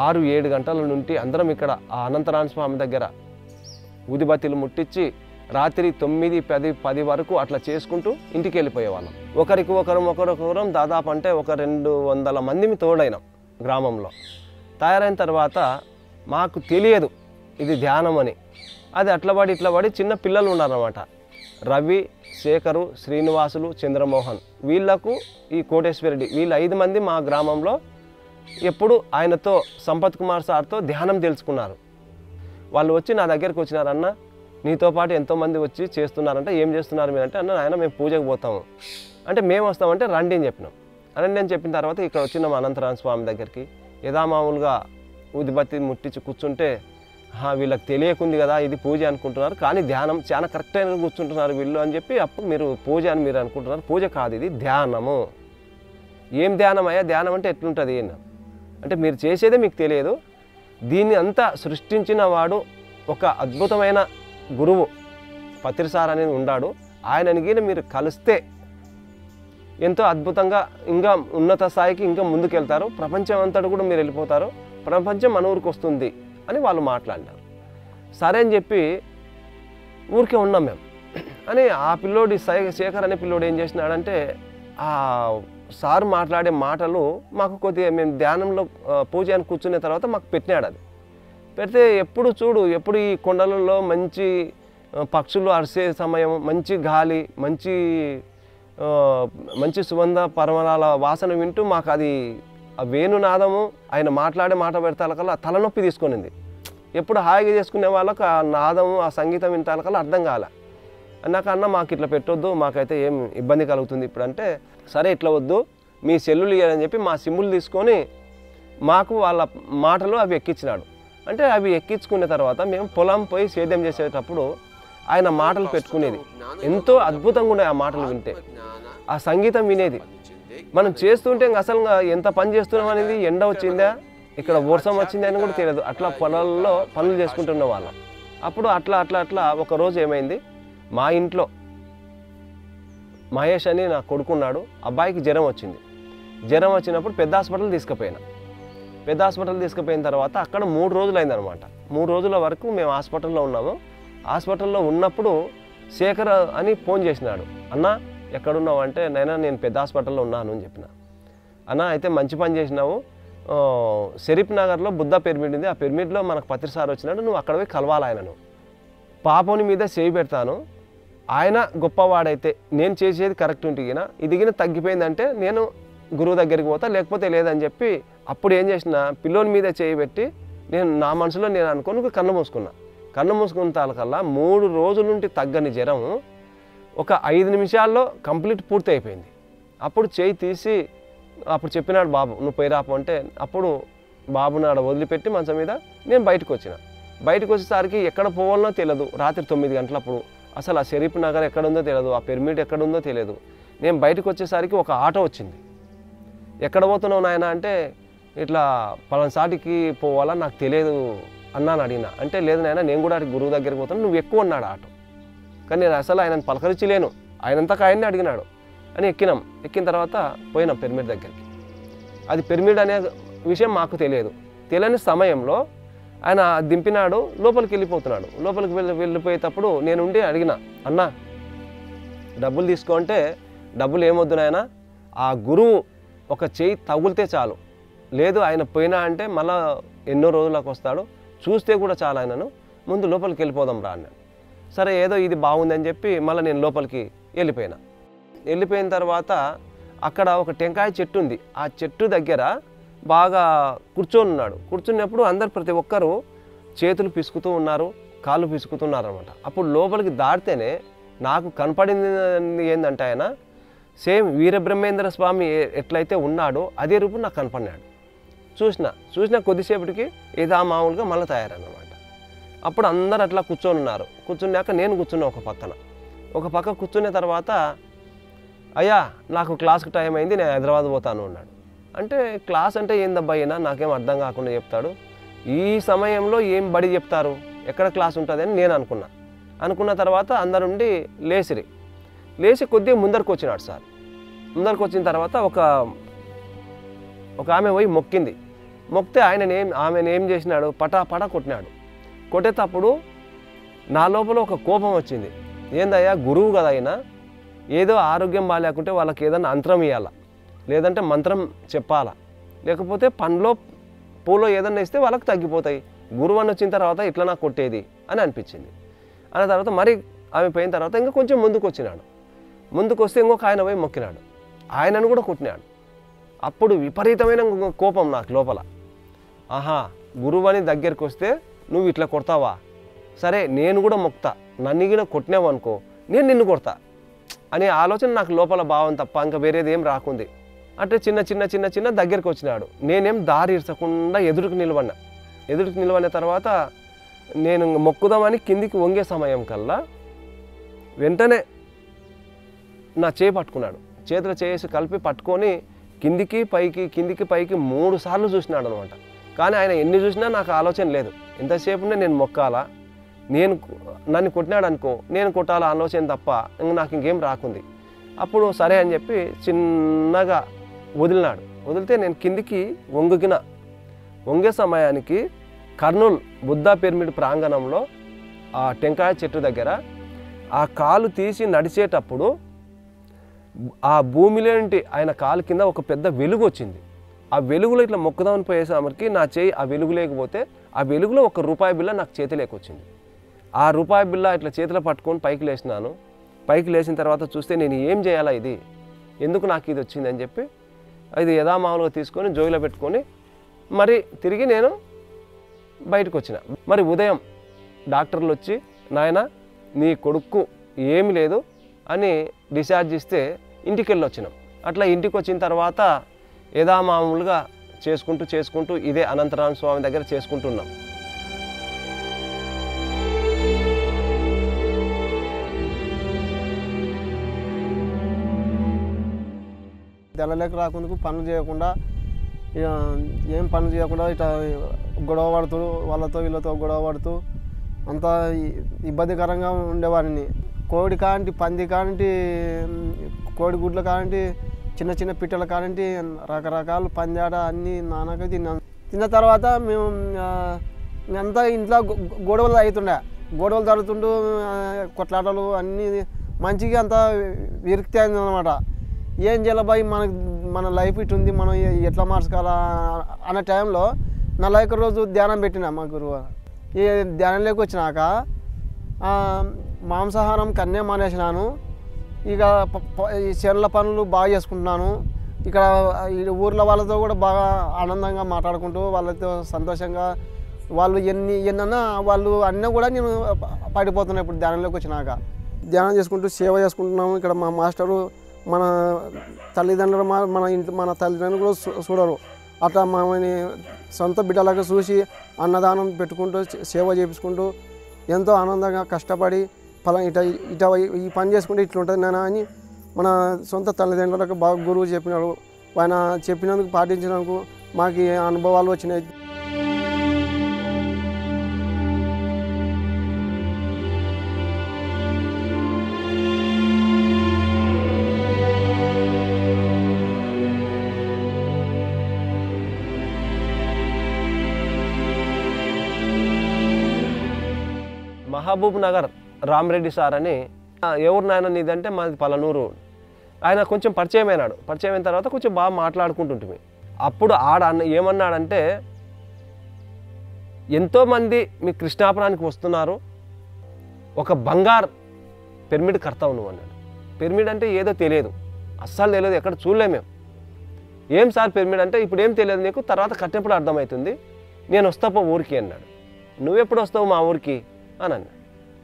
6-7 గంటల నుండి అందరం ఇక్కడ ఆ అనంతరామ స్వామి దగ్గర ఊదిబత్తిలు ముట్టించి రాత్రి 9, 10 వరకు అట్లా చేసుకుంటూ ఇంటికి వెళ్ళిపోయేవాళ్ళం. ఒకరికొకరం దాదాపు అంటే ఒక 200 మందిని తోడైనాం గ్రామంలో. తయారైన తర్వాత మాకు తెలియదు ఇది ధ్యానం అని. అది అట్లా పడి చిన్న పిల్లలు ఉన్నారన్నమాట. రవి, శేఖరు, శ్రీనివాసులు, చంద్రమోహన్, వీళ్లకు ఈ కోటేశ్వరరెడ్డి, వీళ్ళు 5 మంది మా గ్రామంలో ఎప్పుడు ఆయనతో సంపత్ కుమార్ సార్తో ధ్యానం తెలుసుకున్నారు. వాళ్ళు వచ్చి నా దగ్గరికి వచ్చినారు. అన్న నీతో పాటు ఎంతోమంది వచ్చి చేస్తున్నారంటే ఏం చేస్తున్నారు మీరు అంటే, అన్న ఆయన మేము పూజకు పోతాము అంటే మేము వస్తామంటే రండి అని చెప్పినాం. రండి అని చెప్పిన తర్వాత ఇక్కడ వచ్చినాం అనంతరామ స్వామి దగ్గరికి. యథామామూలుగా ఊదిబత్తి ముట్టించి కూర్చుంటే వీళ్ళకి తెలియకుంది కదా ఇది పూజ అనుకుంటున్నారు, కానీ ధ్యానం చాలా కరెక్ట్ అయిన కూర్చుంటున్నారు వీళ్ళు అని చెప్పి అప్పుడు మీరు పూజ అని మీరు అనుకుంటున్నారు. పూజ కాదు, ఇది ధ్యానము. ఏం ధ్యానం అయ్యా? ధ్యానం అంటే ఎట్లుంటుంది అంటే మీరు చేసేదే మీకు తెలియదు. దీన్ని అంతా సృష్టించిన వాడు ఒక అద్భుతమైన గురువు పత్రిసార్ అనేది ఉన్నాడు. ఆయనకి మీరు కలిస్తే ఎంతో అద్భుతంగా ఇంకా ఉన్నత స్థాయికి ఇంకా ముందుకెళ్తారు. ప్రపంచం అంతటా కూడా మీరు వెళ్ళిపోతారు. ప్రపంచం మన ఊరికి వస్తుంది అని వాళ్ళు మాట్లాడినారు. సరే అని చెప్పి ఊరికే ఉన్నాం మేము అని. ఆ పిల్లోడి శేఖర్ అనే పిల్లోడు ఏం చేసినాడంటే ఆ సార్ మాట్లాడే మాటలు మాకు కొద్దిగా మేము ధ్యానంలో పూజ అని కూర్చున్న తర్వాత మాకు పెట్టినాడు. అది పెడితే ఎప్పుడు ఈ కొండలలో మంచి పక్షులు అరిసే సమయం, మంచి గాలి, మంచి సుగంధ పరిమళాల వాసన వింటూ మాకు అది ఆ వేణునాదము ఆయన మాట్లాడే మాట పెడతాలకల్లా తలనొప్పి తీసుకునింది. ఎప్పుడు హాయిగా చేసుకునే వాళ్ళకు ఆ నాదము ఆ సంగీతం వింటాలకల్లా అర్థం కాలే. అన్నాక అన్న మాకు ఇట్లా పెట్టొద్దు, మాకైతే ఏం ఇబ్బంది కలుగుతుంది ఇప్పుడు అంటే, సరే ఇట్లా వద్దు మీ సెల్లులు ఇవ్వాలని చెప్పి మా సిమ్ములు తీసుకొని మాకు వాళ్ళ మాటలు అవి ఎక్కించినాడు. అంటే అవి ఎక్కించుకున్న తర్వాత మేము పొలం పోయి సేద్యం చేసేటప్పుడు ఆయన మాటలు పెట్టుకునేది ఎంతో అద్భుతంగా ఉన్నాయి. ఆ మాటలు వింటే ఆ సంగీతం వినేది. మనం చేస్తుంటే అసలు ఎంత పని చేస్తున్నాం అనేది, ఎండ వచ్చిందా ఇక్కడ వర్షం వచ్చిందా అని కూడా తెలియదు. అట్లా పొలాల్లో పనులు చేసుకుంటున్న వాళ్ళం. అప్పుడు అట్లా ఒకరోజు ఏమైంది, మా ఇంట్లో మహేష్ అని నా కొడుకున్నాడు. అబ్బాయికి జ్వరం వచ్చింది. జ్వరం వచ్చినప్పుడు పెద్ద హాస్పిటల్ తీసుకుపోయినా. పెద్ద హాస్పిటల్ తీసుకుపోయిన తర్వాత అక్కడ 3 రోజులు అయిందనమాట. 3 రోజుల వరకు మేము హాస్పిటల్లో ఉన్నాము. హాస్పిటల్లో ఉన్నప్పుడు శేఖర్ అని ఫోన్ చేసినాడు. అన్న ఎక్కడున్నావు అంటే, నేను పెద్ద హాస్పిటల్లో ఉన్నాను అని చెప్పిన. అన్న అయితే మంచి పని చేసినావు, షరీఫ్ నగర్లో బుద్ధ పిరమిడ్ ఉంది, ఆ పిరమిడ్లో మనకు పత్రిసార్ వచ్చినాడు, నువ్వు అక్కడ పోయి కలవాలి ఆయనను. పాపని మీద చేయి పెడతాను, ఆయన గొప్పవాడైతే నేను చేసేది కరెక్ట్ ఉంటిగిన ఇదిగిన తగ్గిపోయిందంటే నేను గురువు దగ్గరికి పోతా, లేకపోతే లేదని చెప్పి అప్పుడు ఏం చేసిన, పిల్లోని మీద చేయి పెట్టి నేను నా మనసులో నేను అనుకుని కన్ను మూసుకున్నా. కన్ను మూసుకున్న తాలకల్లా 3 రోజుల నుండి తగ్గని జ్వరం ఒక 5 నిమిషాల్లో కంప్లీట్ పూర్తి అయిపోయింది. అప్పుడు చేయి తీసి అప్పుడు చెప్పినాడు బాబు నువ్వు పోయి రాపు అంటే, అప్పుడు బాబుని ఆడ వదిలిపెట్టి మంచం మీద నేను బయటకు వచ్చిన. బయటకు వచ్చేసరికి ఎక్కడ పోవాలనో తెలియదు. రాత్రి 9 గంటలప్పుడు అసలు ఆ షరీఫ్ నగర్ ఎక్కడుందో తెలియదు, ఆ పిరమిడ్ ఎక్కడుందో తెలియదు. నేను బయటకు వచ్చేసరికి ఒక ఆటో వచ్చింది. ఎక్కడ పోతున్నావు నాయన అంటే, ఇట్లా పలానాసాటికి పోవాలా నాకు తెలియదు అన్నాను అడిగిన. అంటే లేదు నాయన నేను కూడా గురువు దగ్గరికి పోతాను, నువ్వు ఎక్కువ అన్నాడు ఆటో. కానీ నేను అసలు ఆయనను పలకరించలేను, ఆయనంతకు ఆయన్ని అడిగినాడు అని ఎక్కినాం. ఎక్కిన తర్వాత పోయినాం పిరమిడ్ దగ్గరికి. అది పిరమిడ్ అనే విషయం మాకు తెలియని సమయంలో ఆయన దింపినాడు, లోపలికి వెళ్ళిపోతున్నాడు. లోపలికి వెళ్ళిపోయేటప్పుడు నేను ఉండి అడిగిన, అన్న డబ్బులు తీసుకో అంటే, డబ్బులు ఏమొద్దు నాయన, ఆ గురువు ఒక చేయి తగులితే చాలు, లేదు ఆయన పోయినా అంటే మళ్ళా ఎన్నో రోజులకు వస్తాడు, చూస్తే కూడా చాలా ఆయనను, ముందు లోపలికి వెళ్ళిపోదాం రా అన్నాడు. సరే ఏదో ఇది బాగుందని చెప్పి మళ్ళీ నేను లోపలికి వెళ్ళిపోయిన తర్వాత అక్కడ ఒక టెంకాయ చెట్టు ఉంది. ఆ చెట్టు దగ్గర బాగా కూర్చొని ఉన్నాడు. కూర్చున్నప్పుడు ప్రతి ఒక్కరూ చేతులు పిసుకుతూ ఉన్నారు, కాళ్ళు పిసుకుతున్నారు అనమాట. అప్పుడు లోపలికి దాటితేనే నాకు కనపడింది ఏంటంటే, ఆయన సేమ్ వీరబ్రహ్మేంద్ర స్వామి ఎట్లయితే ఉన్నాడో అదే రూపం నాకు కనపడినాడు. చూసిన కొద్దిసేపటికి ఏదో మామూలుగా మళ్ళీ తయారన్నమాట. అప్పుడు అందరు అట్లా కూర్చొని ఉన్నారు. కూర్చున్నాక నేను కూర్చున్నా ఒక పక్క కూర్చున్న తర్వాత, అయ్యా నాకు క్లాస్కి టైం అయింది, నేను హైదరాబాద్ పోతాను అన్నాడు. అంటే క్లాస్ అంటే ఏందబ్బా అయినా నాకేం అర్థం కాకుండా చెప్తాడు, ఈ సమయంలో ఏం బడి చెప్తారు, ఎక్కడ క్లాస్ ఉంటుంది అని నేను అనుకున్న తర్వాత అందరుండి లేచి కొద్దిగా ముందరకు వచ్చినాడు సార్. ముందరకు వచ్చిన తర్వాత ఒక ఆమె పోయి మొక్కితే ఆమెను ఏం చేసినాడు, పటా కొట్టినాడు. కొట్టేటప్పుడు నా లోపల ఒక కోపం వచ్చింది. ఏందయ్యా గురువు కదా అయినా, ఏదో ఆరోగ్యం బాగాలేకుంటే వాళ్ళకి ఏదైనా అంతరం ఇవ్వాలా, లేదంటే మంత్రం చెప్పాలా, లేకపోతే పండ్లో పూలో ఏదన్నా ఇస్తే వాళ్ళకి తగ్గిపోతాయి. గురువు అని వచ్చిన తర్వాత ఇట్లా నాకు కొట్టేది అని అనిపించింది. అన్న తర్వాత మరి ఆమె పోయిన తర్వాత ఇంకా కొంచెం ముందుకు వచ్చినాడు. ముందుకు వస్తే ఇంకొక ఆయన పోయి మొక్కినాడు, ఆయనను కూడా కొట్టినాడు. అప్పుడు విపరీతమైన కోపం నాకు లోపల. ఆహా, గురువు అని దగ్గరికి వస్తే నువ్వు ఇట్లా కొడతావా, సరే నేను కూడా మొక్తా, నన్ను కూడా కొట్టినావు అనుకో నేను నిన్ను కొడతా అనే ఆలోచన నాకు లోపల భావం తప్ప ఇంకా వేరేది ఏం రాకుంది. అంటే చిన్న చిన్న చిన్న చిన్న దగ్గరికి వచ్చినాడు. నేనేం దారి ఇర్చకుండా ఎదురుకు నిలబడిన తర్వాత నేను మొక్కుదామని కిందికి వంగే సమయం కల్లా వెంటనే నా చేయి పట్టుకున్నాడు. చేతులు చేసి కలిపి పట్టుకొని కిందికి పైకి 3 సార్లు చూసినాడు అనమాట. కానీ ఆయన ఎన్ని చూసినా నాకు ఆలోచన లేదు. ఎంతసేపునే నేను మొక్కాలా, నన్ను కొట్టినాడు అనుకో నేను కొట్టాలా ఆలోచన తప్ప నాకు ఇంకేం రాకుంది. అప్పుడు సరే అని చెప్పి చిన్నగా వదిలినాడు. వదిలితే నేను కిందికి వంగే సమయానికి కర్నూలు బుద్ధా పిరమిడ్ ప్రాంగణంలో ఆ టెంకాయ చెట్టు దగ్గర ఆ కాలు తీసి నడిచేటప్పుడు ఆ భూమిలోంటి ఆయన కాలు కింద ఒక పెద్ద వెలుగు వచ్చింది. ఆ వెలుగులో ఇట్లా మొక్కుదామని పోయేసరికి నా చేయి ఆ వెలుగు లేకపోతే ఆ వెలుగులో ఒక రూపాయి బిళ్ళ నాకు చేతిలోకి వచ్చింది. ఆ రూపాయి బిళ్ళ ఇట్లా చేతిలో పట్టుకొని పైకి లేచినాను. పైకి లేచిన తర్వాత చూస్తే నేను ఏం చేయాలా, ఇది ఎందుకు నాకు ఇది వచ్చిందని చెప్పి ఇది యథామామూలుగా తీసుకొని జోయిలో పెట్టుకొని మరి తిరిగి నేను బయటకు వచ్చిన. మరి ఉదయం డాక్టర్లు వచ్చి నాయన నీ కొడుకు ఏమి లేదు అని డిశ్చార్జ్ ఇస్తే ఇంటికి వెళ్ళి వచ్చినాం. అట్లా ఇంటికి వచ్చిన తర్వాత యథామామూలుగా చేసుకుంటూ ఇదే అనంతరామ స్వామి దగ్గర చేసుకుంటున్నాం. తెల్లలేక రాకుండా పనులు చేయకుండా ఏం పనులు చేయకుండా ఇట్లా గొడవ పడుతూ వీళ్ళతో గొడవ పడుతూ అంతా ఇబ్బందికరంగా ఉండేవాడిని. కోడి కాంటి పంది కాంటి కోడి గుడ్ల కాంటి చిన్న చిన్న పిట్టల కాంటి రకరకాల పందాడ అన్నీ నాన్నగా తిన్నాను. తిన్న తర్వాత మేము అంతా ఇంట్లో గొడవలు అవుతుండే, గొడవలు జరుగుతుంటూ కొట్లాటలు అన్నీ మంచిగా అంతా విరక్తి అయింది అనమాట. ఏం చేయాలి బాయ్, మన లైఫ్ ఇటు ఉంది, మనం ఎట్లా మార్చుకోవాలా అనే టైంలో 41 రోజు ధ్యానం పెట్టినా మా గురువు. ఈ ధ్యానంలోకి వచ్చినాక మాంసాహారం కన్నే మానేసినాను. ఇక ఈ చేనుల పనులు బాగా చేసుకుంటున్నాను. ఇక్కడ ఊర్లో వాళ్ళతో కూడా బాగా ఆనందంగా మాట్లాడుకుంటూ వాళ్ళతో సంతోషంగా వాళ్ళు ఎన్నన్నా వాళ్ళు అన్నీ కూడా నేను పడిపోతున్నాను. ఇప్పుడు ధ్యానంలోకి వచ్చినాక ధ్యానం చేసుకుంటూ సేవ చేసుకుంటున్నాము. ఇక్కడ మా మాస్టరు మన తల్లిదండ్రులు మన తల్లిదండ్రులు కూడా చూడరు. అట్లా మమ్మల్ని సొంత బిడ్డలాగా చూసి అన్నదానం పెట్టుకుంటూ సేవ చేయించుకుంటూ ఎంతో ఆనందంగా కష్టపడి ఇట ఈ పని చేసుకుంటే ఇట్లుంటుంది నాన్న అని మన సొంత తల్లిదండ్రులకు బాగా గురువు చెప్పినాడు. ఆయన చెప్పినందుకు పాటించినందుకు మాకు అనుభవాలు వచ్చినాయి. మహబూబ్ నగర్ రామరెడ్డి సార్ అని, ఎవరు నాయన నీదంటే మాది పలనూరు. ఆయన కొంచెం పరిచయం అయిన తర్వాత కొంచెం బాగా మాట్లాడుకుంటుంటుంది. అప్పుడు ఏమన్నాడంటే, ఎంతోమంది మీ కృష్ణాపురానికి వస్తున్నారు, ఒక బంగారు పిరమిడ్ కడతావు నువ్వు అన్నాడు. పిరమిడ్ అంటే ఏదో తెలియదు, అస్సలు తెలియదు, ఎక్కడ చూడలేము మేము. ఏం సార్ పిరమిడ్ అంటే, ఇప్పుడు ఏం తెలియదు నీకు, తర్వాత కట్టినప్పుడు అర్థమవుతుంది, నేను వస్తాపో ఊరికి అన్నాడు. నువ్వెప్పుడు వస్తావు మా ఊరికి అని అన్నాడు.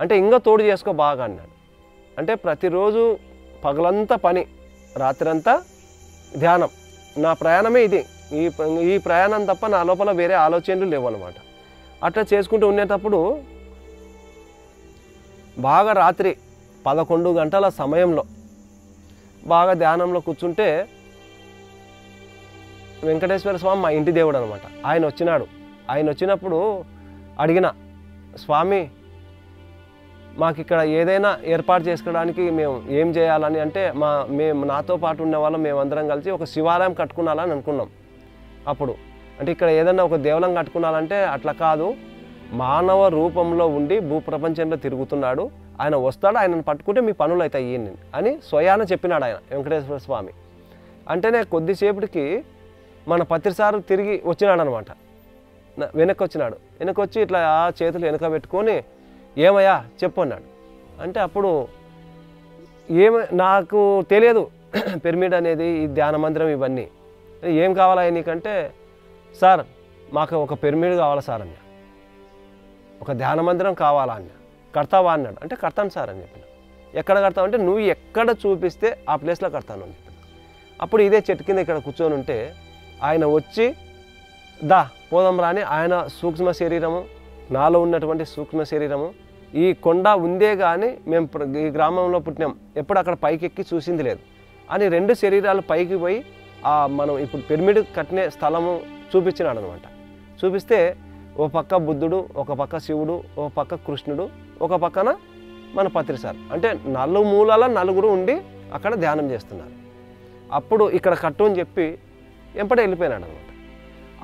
అంటే ఇంకా తోడు చేసుకో బాగా అన్నాడు. అంటే ప్రతిరోజు పగలంతా పని, రాత్రంతా ధ్యానం. నా ప్రయాణమే ఇది, ఈ ప్రయాణం తప్ప నా లోపల వేరే ఆలోచనలు లేవు అన్నమాట. అట్లా చేసుకుంటూ ఉండేటప్పుడు బాగా రాత్రి 11 గంటల సమయంలో బాగా ధ్యానంలో కూర్చుంటే వెంకటేశ్వర స్వామి మా ఇంటి దేవుడు అనమాట. ఆయన వచ్చినాడు. ఆయన వచ్చినప్పుడు అడిగిన, స్వామి మాకు ఇక్కడ ఏదైనా ఏర్పాటు చేసుకోవడానికి మేము ఏం చేయాలని అంటే, మేము నాతో పాటు ఉన్న వాళ్ళం మేమందరం కలిసి ఒక శివాలయం కట్టుకున్నాలని అనుకున్నాం. అప్పుడు అంటే ఇక్కడ ఏదైనా ఒక దేవాలయం కట్టుకున్నాలంటే అట్లా కాదు, మానవ రూపంలో ఉండి భూప్రపంచంలో తిరుగుతున్నాడు, ఆయన వస్తాడు, ఆయనను పట్టుకుంటే మీ పనులు అవుతాయి అని స్వయాన చెప్పినాడు ఆయన వెంకటేశ్వర స్వామి. అంటేనే కొద్దిసేపటికి మన పత్రిసారు తిరిగి వచ్చినాడు అనమాట. వెనక్కి వచ్చినాడు. వెనక్కి వచ్చి ఇట్లా ఆ చేతులు వెనక పెట్టుకొని ఏమయ్యా చెప్పు అన్నాడు. అంటే అప్పుడు నాకు తెలియదు పిరమిడ్ అనేది, ఈ ధ్యాన మందిరం ఇవన్నీ. ఏం కావాలా నీకంటే, సార్ మాకు ఒక పిరమిడ్ కావాలా సార్ అన్న, ఒక ధ్యాన మందిరం కావాలా అన్న, కడతావా అన్నాడు. అంటే కడతాను సార్ అని చెప్పిన. ఎక్కడ కడతావు అంటే, నువ్వు ఎక్కడ చూపిస్తే ఆ ప్లేస్లో కడతాను అని చెప్పిన. అప్పుడు ఇదే చెట్టు కింద ఇక్కడ కూర్చొని ఉంటే ఆయన వచ్చి దా పోదాం రాని, ఆయన సూక్ష్మ శరీరము, నాలో ఉన్నటువంటి సూక్ష్మ శరీరము, ఈ కొండ ఉందే కానీ మేము ఈ గ్రామంలో పుట్టినాం, ఎప్పుడు అక్కడ పైకి ఎక్కి చూసింది లేదు అని 2 శరీరాలు పైకి పోయి మనం ఇప్పుడు పిరమిడ్ కట్టిన స్థలము చూపించినాడు అనమాట. చూపిస్తే ఒక పక్క బుద్ధుడు, ఒక పక్క శివుడు, ఒక పక్క కృష్ణుడు, ఒక పక్కన మన పత్రిసార్, అంటే 4 మూలాల 4 ఉండి అక్కడ ధ్యానం చేస్తున్నారు. అప్పుడు ఇక్కడ కట్టు అని చెప్పి ఎంపడే వెళ్ళిపోయినాడు అనమాట.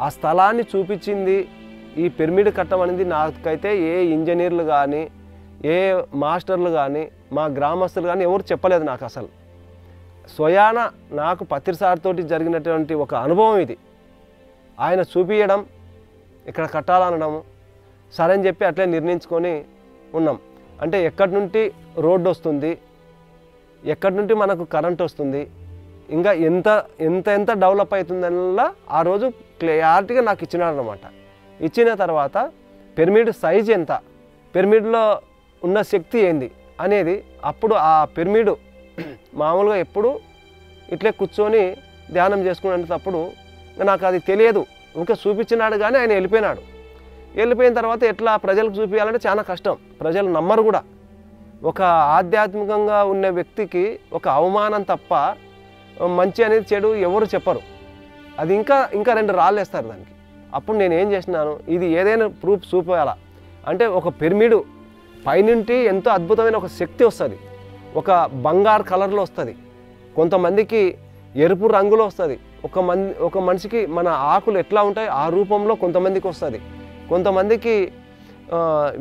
ఆ స్థలాన్ని చూపించింది ఈ పిరమిడ్ కట్టమనేది నాకైతే ఏ ఇంజనీర్లు కానీ ఏ మాస్టర్లు కానీ మా గ్రామస్తులు కానీ ఎవరు చెప్పలేదు నాకు. అసలు స్వయాన నాకు పత్రిసార్తోటి జరిగినటువంటి ఒక అనుభవం ఇది. ఆయన చూపించడం, ఇక్కడ కట్టాలనడము, సరే అని చెప్పి అట్లే నిర్ణయించుకొని ఉన్నాం. అంటే ఎక్కడి నుండి రోడ్డు వస్తుంది, ఎక్కడి నుండి మనకు కరెంట్ వస్తుంది, ఇంకా ఎంత ఎంత ఎంత డెవలప్ అవుతుందనలా ఆ రోజు క్లియారిటీగా నాకు ఇచ్చినాడు అనమాట. ఇచ్చిన తర్వాత పిరమిడ్ సైజ్ ఎంత, పిరమిడ్లో ఉన్న శక్తి ఏంది అనేది అప్పుడు ఆ పిరమిడ్ మామూలుగా ఎప్పుడు ఇట్లే కూర్చొని ధ్యానం చేసుకునేటప్పుడు నాకు అది తెలియదు. ఇంకా చూపించినాడు కానీ ఆయన వెళ్ళిపోయినాడు. వెళ్ళిపోయిన తర్వాత ఎట్లా ప్రజలకు చూపించాలంటే చాలా కష్టం, ప్రజలు నమ్మరు కూడా. ఒక ఆధ్యాత్మికంగా ఉన్న వ్యక్తికి ఒక అవమానం తప్ప మంచి అనేది చెడు ఎవరు చెప్పరు. అది ఇంకా 2 రాళ్ళు వేస్తారు దానికి. అప్పుడు నేను ఏం చేసినాను, ఇది ఏదైనా ప్రూఫ్ చూపించాలా అంటే ఒక పిరమిడ్ పైనుంటి ఎంతో అద్భుతమైన ఒక శక్తి వస్తుంది, ఒక బంగారు కలర్లో వస్తుంది, కొంతమందికి ఎరుపు రంగులో వస్తుంది, ఒక మనిషికి మన ఆకులు ఎట్లా ఉంటాయి ఆ రూపంలో కొంతమందికి వస్తుంది, కొంతమందికి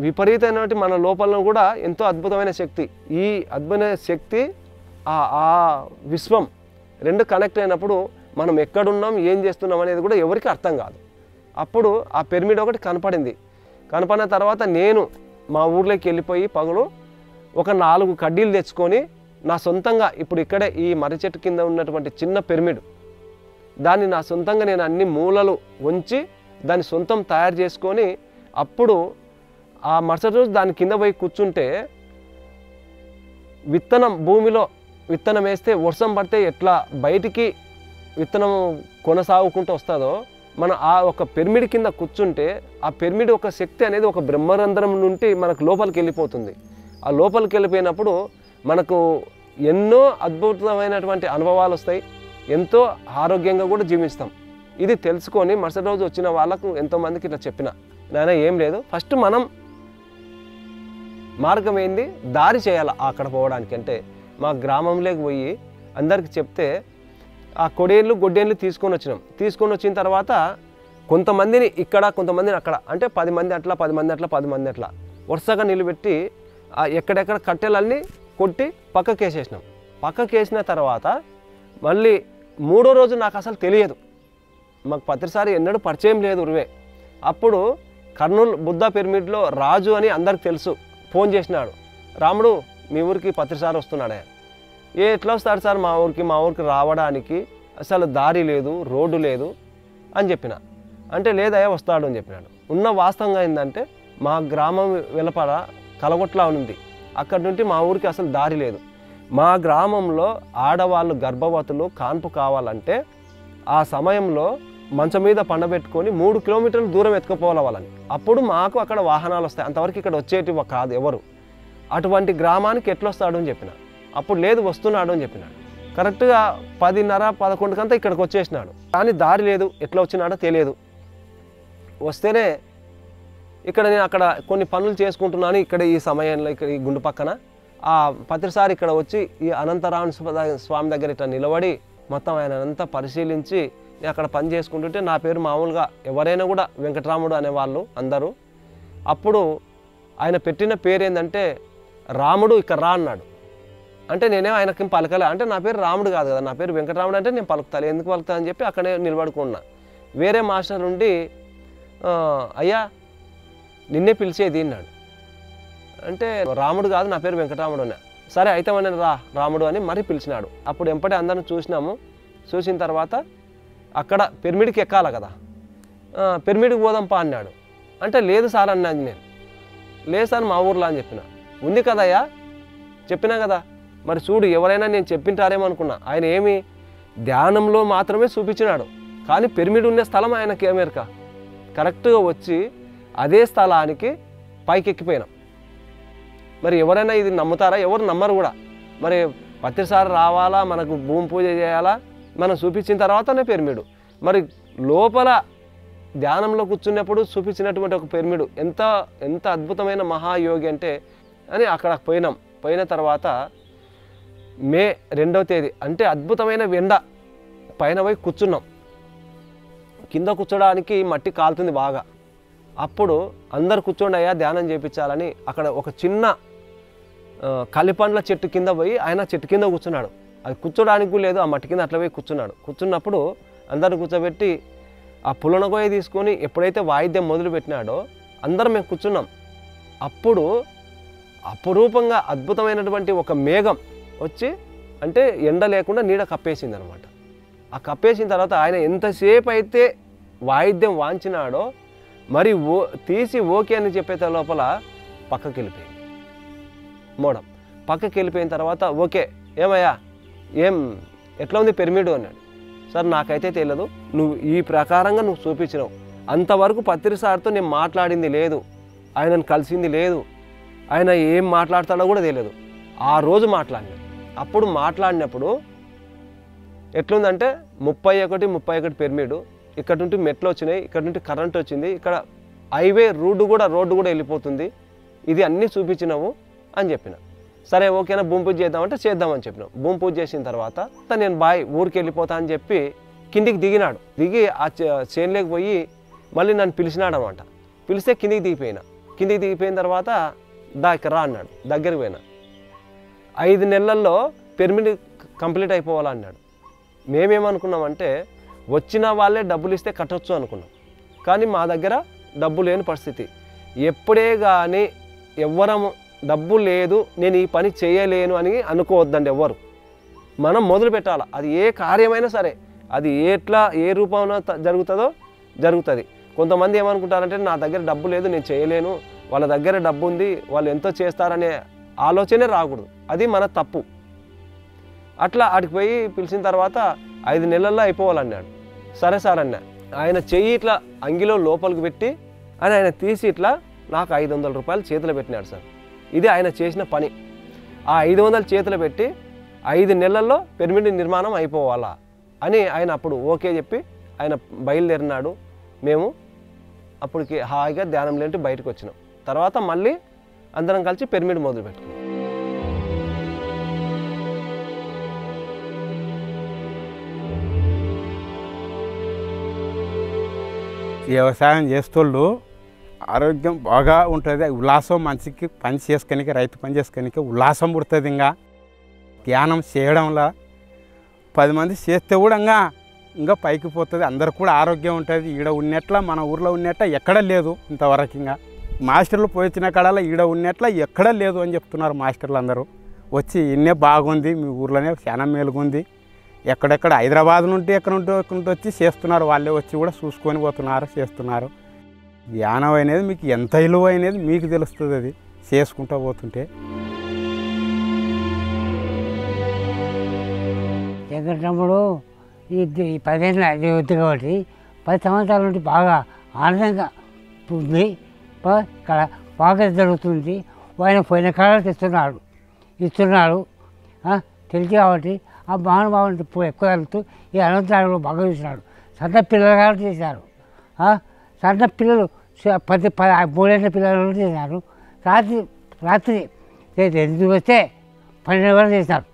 విపరీతమైనటువంటి మన లోపల కూడా ఎంతో అద్భుతమైన శక్తి. ఈ అద్భుతమైన శక్తి ఆ విశ్వం 2 కనెక్ట్ అయినప్పుడు మనం ఎక్కడున్నాం ఏం చేస్తున్నాం అనేది కూడా ఎవరికి అర్థం కాదు. అప్పుడు ఆ పిరమిడ్ ఒకటి కనపడింది. కనపడిన తర్వాత నేను మా ఊర్లోకి వెళ్ళిపోయి పగలు ఒక 4 కడ్డీలు తెచ్చుకొని నా సొంతంగా ఇప్పుడు ఇక్కడే ఈ మర్రి చెట్టు కింద ఉన్నటువంటి చిన్న పిరమిడ్ దాన్ని నా సొంతంగా నేను అన్ని మూలలు ఉంచి దాన్ని సొంతం తయారు చేసుకొని అప్పుడు ఆ మరుసటి రోజు దాని కింద పోయి కూర్చుంటే విత్తనం భూమిలో విత్తనం వేస్తే వర్షం పడితే ఎట్లా బయటికి విత్తనం కొనసాగుకుంటూ వస్తుందో మన ఆ ఒక పిరమిడ్ కింద కూర్చుంటే ఆ పిరమిడ్ ఒక శక్తి అనేది ఒక బ్రహ్మరంధ్రం నుండి మనకు లోపలికి వెళ్ళిపోతుంది. ఆ లోపలికి వెళ్ళిపోయినప్పుడు మనకు ఎన్నో అద్భుతమైనటువంటి అనుభవాలు వస్తాయి, ఎంతో ఆరోగ్యంగా కూడా జీవిస్తాం. ఇది తెలుసుకొని మరుసటి రోజు వచ్చిన వాళ్ళకు ఎంతోమందికి ఇట్లా చెప్పిన, నాయన ఏం లేదు, ఫస్ట్ మనం మార్గం ఏంది దారి చేయాలి అక్కడ పోవడానికి. అంటే మా గ్రామంలోకి పోయి అందరికి చెప్తే ఆ కొడేళ్ళు గొడ్డేళ్ళు తీసుకొని వచ్చినాం. తీసుకొని వచ్చిన తర్వాత కొంతమందిని ఇక్కడ కొంతమందిని అక్కడ, అంటే 10 మంది అట్లా 10 మంది అట్లా 10 మంది అట్లా వరుసగా నిలబెట్టి ఎక్కడెక్కడ కట్టెలన్నీ కొట్టి పక్కకి వేసేసినాం. పక్కకి వేసిన తర్వాత మళ్ళీ 3వ రోజు నాకు అసలు తెలియదు, మాకు పత్రిసారి ఎన్నడూ పరిచయం లేదు ఉరివే. అప్పుడు కర్నూలు బుద్ధ పిరమిడ్లో రాజు అని అందరికి తెలుసు, ఫోన్ చేసినాడు, రాముడు మీ ఊరికి పత్రిసారి వస్తున్నాడే. ఎట్లా వస్తాడు సార్ మా ఊరికి రావడానికి అసలు దారి లేదు, రోడ్డు లేదు అని చెప్పిన. అంటే లేదయ్యా వస్తాడు అని చెప్పినాడు. ఉన్న వాస్తవంగా ఏంటంటే మా గ్రామం వెలపల కలగొట్లా ఉంది, అక్కడి నుండి మా ఊరికి అసలు దారి లేదు. మా గ్రామంలో ఆడవాళ్ళు గర్భవతులు కాన్పు కావాలంటే ఆ సమయంలో మంచం మీద పండబెట్టుకొని 3 కిలోమీటర్ల దూరం ఎత్తుకుపోవాలి వాళ్ళని. అప్పుడు మాకు అక్కడ వాహనాలు వస్తాయి, అంతవరకు ఇక్కడ వచ్చేటివి కాదు ఎవరు. అటువంటి గ్రామానికి ఎట్లా వస్తాడు అని చెప్పిన. అప్పుడు లేదు వస్తున్నాడు అని చెప్పినాడు. కరెక్ట్గా 10:30, 11 ఇక్కడికి వచ్చేసినాడు. కానీ దారి లేదు, ఎట్లా వచ్చినాడో తెలియదు. వస్తేనే ఇక్కడ నేను అక్కడ కొన్ని పనులు చేసుకుంటున్నాను. ఇక్కడ ఈ సమయంలో ఇక్కడ ఈ గుండు పక్కన ఆ పత్రిసారి ఇక్కడ వచ్చి ఈ అనంతరామ స్వామి దగ్గర ఇట్లా నిలబడి మొత్తం ఆయన అంతా పరిశీలించి నేను అక్కడ పని చేసుకుంటుంటే నా పేరు మామూలుగా ఎవరైనా కూడా వెంకటరాముడు అనేవాళ్ళు అందరూ అప్పుడు ఆయన పెట్టిన పేరు ఏంటంటే రాముడు ఇక్కడ రా అన్నాడు. అంటే నేనే ఆయనకి పలకలే. అంటే నా పేరు రాముడు కాదు కదా, నా పేరు వెంకటరాముడు అంటే నేను పలుకుతాను, ఎందుకు పలుకుతా అని చెప్పి అక్కడే నిలబడుకున్నా. వేరే మాస్టర్ ఉండి అయ్యా నిన్నే పిలిచేది అన్నాడు. అంటే రాముడు కాదు నా పేరు వెంకటరాముడు అన్నా. సరే అయితే మనం రాముడు అని మరీ పిలిచినాడు. అప్పుడు ఎంపటి అందరిని చూసినాము. చూసిన తర్వాత అక్కడ పిరమిడ్కి ఎక్కాలి కదా, పిరమిడ్కి పోదాంపా అన్నాడు. అంటే లేదు సార్ అన్నాను నేను. లేదు సార్ మా ఊర్లో అని చెప్పిన. ఉంది కదయ్యా చెప్పినా కదా, మరి చూడు ఎవరైనా నేను చెప్పింటారేమో అనుకున్నా. ఆయన ఏమి ధ్యానంలో మాత్రమే చూపించినాడు, కానీ పిరమిడ్ ఉండే స్థలం ఆయనకి అమెరిక. కరెక్ట్గా వచ్చి అదే స్థలానికి పైకి ఎక్కిపోయినాం. మరి ఎవరైనా ఇది నమ్ముతారా? ఎవరు నమ్మరు కూడా. మరి ప్రతిసారి రావాలా, మనకు భూమి పూజ చేయాలా, మనం చూపించిన తర్వాతనే పిరమిడ్. మరి లోపల ధ్యానంలో కూర్చున్నప్పుడు చూపించినటువంటి ఒక పిరమిడ్ ఎంత ఎంత అద్భుతమైన మహాయోగి అంటే అని అక్కడ పోయినాం. పోయిన తర్వాత మే 2వ తేదీ అంటే అద్భుతమైన ఎండ, పైన పోయి కూర్చున్నాం. కింద కూర్చోడానికి మట్టి కాలుతుంది బాగా. అప్పుడు అందరు కూర్చోండి అయ్యా ధ్యానం చేయించాలని అక్కడ ఒక చిన్న కలిపండ్ల చెట్టు కింద పోయి ఆయన చెట్టు కింద కూర్చున్నాడు. అది కూర్చోడానికి లేదు, ఆ మట్టి కింద అట్లా పోయి కూర్చున్నాడు. కూర్చున్నప్పుడు అందరిని కూర్చోబెట్టి ఆ పుల్లనగోయ తీసుకొని ఎప్పుడైతే వాయిద్యం మొదలు పెట్టినాడో అందరం మేము కూర్చున్నాం. అప్పుడు అపురూపంగా అద్భుతమైనటువంటి ఒక మేఘం వచ్చి అంటే ఎండ లేకుండా నీడ కప్పేసింది అనమాట. ఆ కప్పేసిన తర్వాత ఆయన ఎంతసేపు అయితే వాయిద్యం వాంచినాడో మరి తీసి ఓకే అని చెప్పే లోపల పక్కకి వెళ్ళిపోయింది మోడం. పక్కకి వెళ్ళిపోయిన తర్వాత ఓకే ఏమయ్యా ఎట్లా ఉంది పిరమిడ్ అన్నాడు. సార్ నాకైతే తెలియదు, నువ్వు ఈ ప్రకారంగా నువ్వు చూపించినావు. అంతవరకు పత్రిసారితో నేను మాట్లాడింది లేదు, ఆయనను కలిసింది లేదు, ఆయన ఏం మాట్లాడతాడో కూడా తెలియదు. ఆ రోజు మాట్లాడినాడు. అప్పుడు మాట్లాడినప్పుడు ఎట్లుందంటే 31 పిరమిడ్, ఇక్కడ నుండి మెట్లు వచ్చినాయి, ఇక్కడ నుండి కరెంట్ వచ్చింది, ఇక్కడ హైవే రోడ్డు కూడా వెళ్ళిపోతుంది, ఇది అన్నీ చూపించినావు అని చెప్పిన. సరే ఓకేనా భూమి పూజ చేద్దామంటే చేద్దామని చెప్పినాం. భూమి పూజ చేసిన తర్వాత నేను ఊరికి వెళ్ళిపోతా అని చెప్పి కిందికి దిగినాడు. దిగి ఆ చేనులోకి పోయి మళ్ళీ నన్ను పిలిచినాడు అనమాట. పిలిస్తే కిందికి దిగిపోయిన తర్వాత ఇక్కడ రా అన్నాడు. దగ్గరికి పోయినా 5 నెలల్లో పిరమిడ్ కంప్లీట్ అయిపోవాలన్నాడు. మేమేమనుకున్నామంటే వచ్చిన వాళ్ళే డబ్బులు ఇస్తే కట్టొచ్చు అనుకున్నాం, కానీ మా దగ్గర డబ్బు లేని పరిస్థితి. ఎప్పుడే కానీ ఎవ్వరము డబ్బు లేదు నేను ఈ పని చేయలేను అని అనుకోవద్దండి. ఎవ్వరు మనం మొదలు పెట్టాలి. అది ఏ కార్యమైనా సరే, అది ఏ రూపంలో జరుగుతుందో జరుగుతుంది. కొంతమంది ఏమనుకుంటారంటే నా దగ్గర డబ్బు లేదు నేను చేయలేను, వాళ్ళ దగ్గర డబ్బు ఉంది వాళ్ళు ఎంతో చేస్తారనే ఆలోచనే రాకూడదు. అది మన తప్పు. అట్లా ఆడికి పోయి పిలిచిన తర్వాత 5 నెలల్లో అయిపోవాలన్నాడు. సరే సార్ అన్నా. ఆయన చెయ్యి ఇట్లా అంగిలో లోపలికి పెట్టి ఆయన తీసి ఇట్లా నాకు 500 రూపాయలు చేతిలో పెట్టినాడు సార్. ఇది ఆయన చేసిన పని. ఆ 500 చేతిలో పెట్టి 5 నెలల్లో పిరమిడ్ నిర్మాణం అయిపోవాలా అని ఆయన అప్పుడు ఓకే చెప్పి ఆయన బయలుదేరినాడు. మేము అప్పటికి హాయిగా ధ్యానం లేంటి బయటకు వచ్చినాం. తర్వాత మళ్ళీ అందరం కలిసి పిరమిడ్ మొదలు పెట్టుకున్నాం. వ్యవసాయం చేస్తోళ్ళు ఆరోగ్యం బాగా ఉంటుంది, ఉల్లాసం మనిషికి పని చేసుకొని రైతు పని చేసుకొని ఉల్లాసం పుడుతుంది. ధ్యానం చేయడంలో 10 మంది చేస్తే కూడా ఇంకా పైకి పోతుంది, అందరు కూడా ఆరోగ్యం ఉంటుంది. ఈడ ఉన్నట్ల మన ఊర్లో ఉన్నట్ల ఎక్కడ లేదు ఇంతవరకు. మాస్టర్లు పోయించిన కాడలో ఈడ ఉన్నట్ల ఎక్కడ లేదు అని చెప్తున్నారు మాస్టర్లు అందరూ. వచ్చి ఇన్నే బాగుంది, మీ ఊర్లోనే చాలా మేలుగుంది, ఎక్కడెక్కడ హైదరాబాద్ నుండి ఎక్కడ వచ్చి చేస్తున్నారు, వాళ్ళే వచ్చి కూడా చూసుకొని పోతున్నారు, చేస్తున్నారు. ధ్యానం అనేది మీకు ఎంత విలువ అనేది మీకు తెలుస్తుంది, అది చేసుకుంటూ పోతుంటే. వెంకటరాముడు ఈ 10 ఏళ్ళ వద్దు కాబట్టి 10 సంవత్సరాల నుండి బాగా ఆనందంగా ఉంది, ఇక్కడ బాగా జరుగుతుంది. ఆయన పోయిన కాలం ఇస్తున్నాడు తెలిసి కాబట్టి ఆ మహానుభావుని ఎక్కువ జరుగుతూ ఈ అనంతరాలు బాగా చూసినాడు. సన్న పిల్లలు కాబట్టి చేశారు, సన్న పిల్లలు 3 ఏళ్ళ పిల్లలు చేశారు. రాత్రి 8 వస్తే 12 వరకు చేశారు.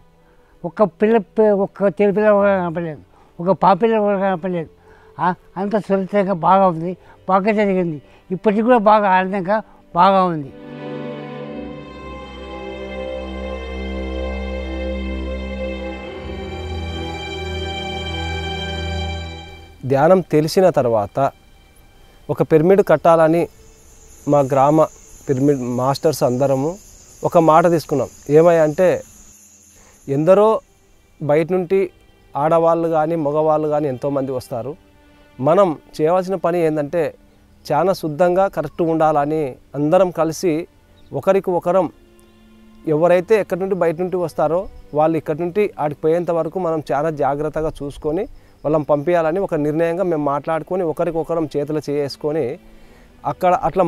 ఒక్క తెలి పిల్ల కూడా కనపడలేదు, ఒక పాపిల్ల కూడా కనపడలేదు. అంత సురక్షంగా బాగా ఉంది, బాగా జరిగింది. ఇప్పటికి కూడా బాగా ఆనందంగా బాగా ఉంది. ధ్యానం తెలిసిన తర్వాత ఒక పిరమిడ్ కట్టాలని మా గ్రామ పిరమిడ్ మాస్టర్స్ అందరము ఒక మాట తీసుకున్నాం. ఏమంటే ఎందరో బయట నుండి ఆడవాళ్ళు కానీ మగవాళ్ళు కానీ ఎంతోమంది వస్తారు. మనం చేయవలసిన పని ఏంటంటే చాలా శుద్ధంగా కరెక్ట్ ఉండాలని అందరం కలిసి ఒకరికి ఒకరం ఎవరైతే ఎక్కడి నుండి బయట నుండి వస్తారో వాళ్ళు ఇక్కడి నుండి ఆడికి పోయేంత వరకు మనం చాలా జాగ్రత్తగా చూసుకొని వాళ్ళని పంపించాలని ఒక నిర్ణయంగా మేము మాట్లాడుకొని ఒకరికొకరం చేతులు చేసుకొని అక్కడ అట్లా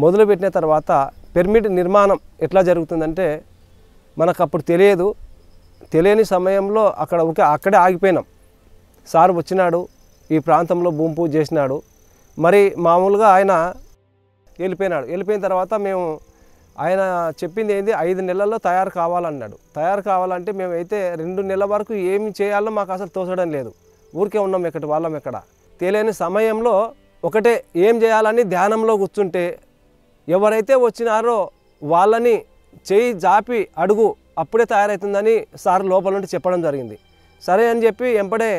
మొదలుపెట్టిన తర్వాత పిరమిడ్ నిర్మాణం ఎట్లా జరుగుతుందంటే మనకు అప్పుడు తెలియని సమయంలో అక్కడే ఆగిపోయినాం. సార్ వచ్చినాడు, ఈ ప్రాంతంలో భూమి పూజ చేసినాడు, మరి మామూలుగా ఆయన వెళ్ళిపోయిన తర్వాత మేము ఆయన చెప్పింది ఏంది 5 నెలల్లో తయారు కావాలన్నాడు. తయారు కావాలంటే మేమైతే 2 నెలల వరకు ఏమి చేయాలో మాకు అసలు తోచడం లేదు. ఊరికే ఉన్నాం ఎక్కడ తెలియని సమయంలో ఒకటే ఏం చేయాలని ధ్యానంలో కూర్చుంటే ఎవరైతే వచ్చినారో వాళ్ళని చేయి జాపి అడుగు అప్పుడే తయారవుతుందని సార్ లోపల నుండి చెప్పడం జరిగింది. సరే అని చెప్పి ఎంపడే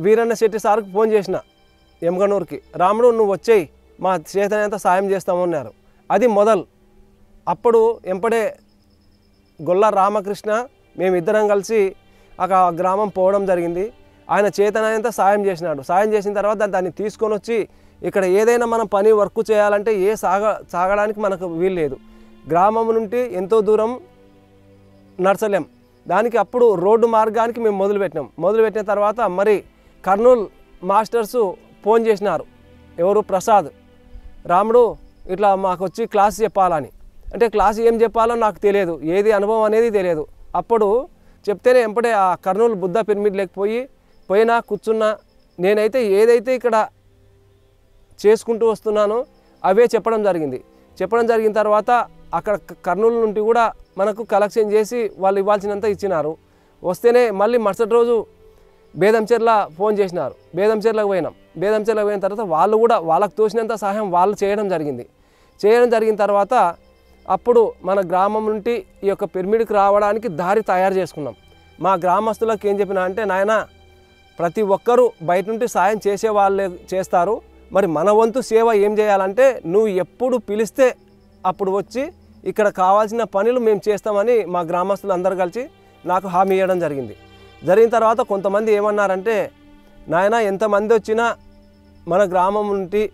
వీరన్న శెట్టి సార్కి ఫోన్ చేసిన ఎమ్గనూరుకి, రాముడు నువ్వు వచ్చేయి మా చేతనంత సాయం చేస్తామన్నారు. అది మొదలు. అప్పుడు ఎంపడే గొల్ల రామకృష్ణ మేమిద్దరం కలిసి ఆ గ్రామం పోవడం జరిగింది. ఆయన చేతనంత సాయం చేసినాడు. సాయం చేసిన తర్వాత దాన్ని తీసుకొని వచ్చి ఇక్కడ ఏదైనా మనం పని వర్క్ చేయాలంటే సాగడానికి మనకు వీలు లేదు. గ్రామం నుండి ఎంతో దూరం నడచలేం. దానికి అప్పుడు రోడ్డు మార్గానికి మేము మొదలుపెట్టిన తర్వాత మరి కర్నూలు మాస్టర్సు ఫోన్ చేసినారు. ఎవరు? ప్రసాద్. రాముడు ఇట్లా మాకు వచ్చి క్లాస్ చెప్పాలని. అంటే క్లాస్ ఏం చెప్పాలో నాకు తెలియదు, ఏది అనుభవం అనేది తెలియదు. అప్పుడు చెప్తేనే ఎంపడే ఆ కర్నూలు బుద్ధ పిరమిడ్ పోయినా కూర్చున్నా నేనైతే ఏదైతే ఇక్కడ చేసుకుంటూ వస్తున్నానో అవే చెప్పడం జరిగిన తర్వాత అక్కడ కర్నూలు నుండి కూడా మనకు కలెక్షన్ చేసి వాళ్ళు ఇవ్వాల్సినంత ఇచ్చినారు. వస్తేనే మళ్ళీ మరుసటి రోజు బేదంచెర్ల ఫోన్ చేసినారు. బేదంచెర్లకు పోయిన తర్వాత వాళ్ళు కూడా వాళ్ళకు తోచినంత సహాయం వాళ్ళు చేయడం జరిగిన తర్వాత అప్పుడు మన గ్రామం నుండి ఈ యొక్క పిరమిడ్కి రావడానికి దారి తయారు చేసుకున్నాం. మా గ్రామస్తులకు ఏం చెప్పినా అంటే, నాయన ప్రతి ఒక్కరూ బయట నుండి సాయం చేసే వాళ్ళే చేస్తారు, మరి మన వంతు సేవ ఏం చేయాలంటే నువ్వు ఎప్పుడు పిలిస్తే అప్పుడు వచ్చి ఇక్కడ కావాల్సిన పనులు మేము చేస్తామని మా గ్రామస్తులు అందరూ కలిసి నాకు హామీ ఇవ్వడం జరిగిన తర్వాత కొంతమంది ఏమన్నారంటే, నాయన ఎంతమంది వచ్చినా మన గ్రామం నుండి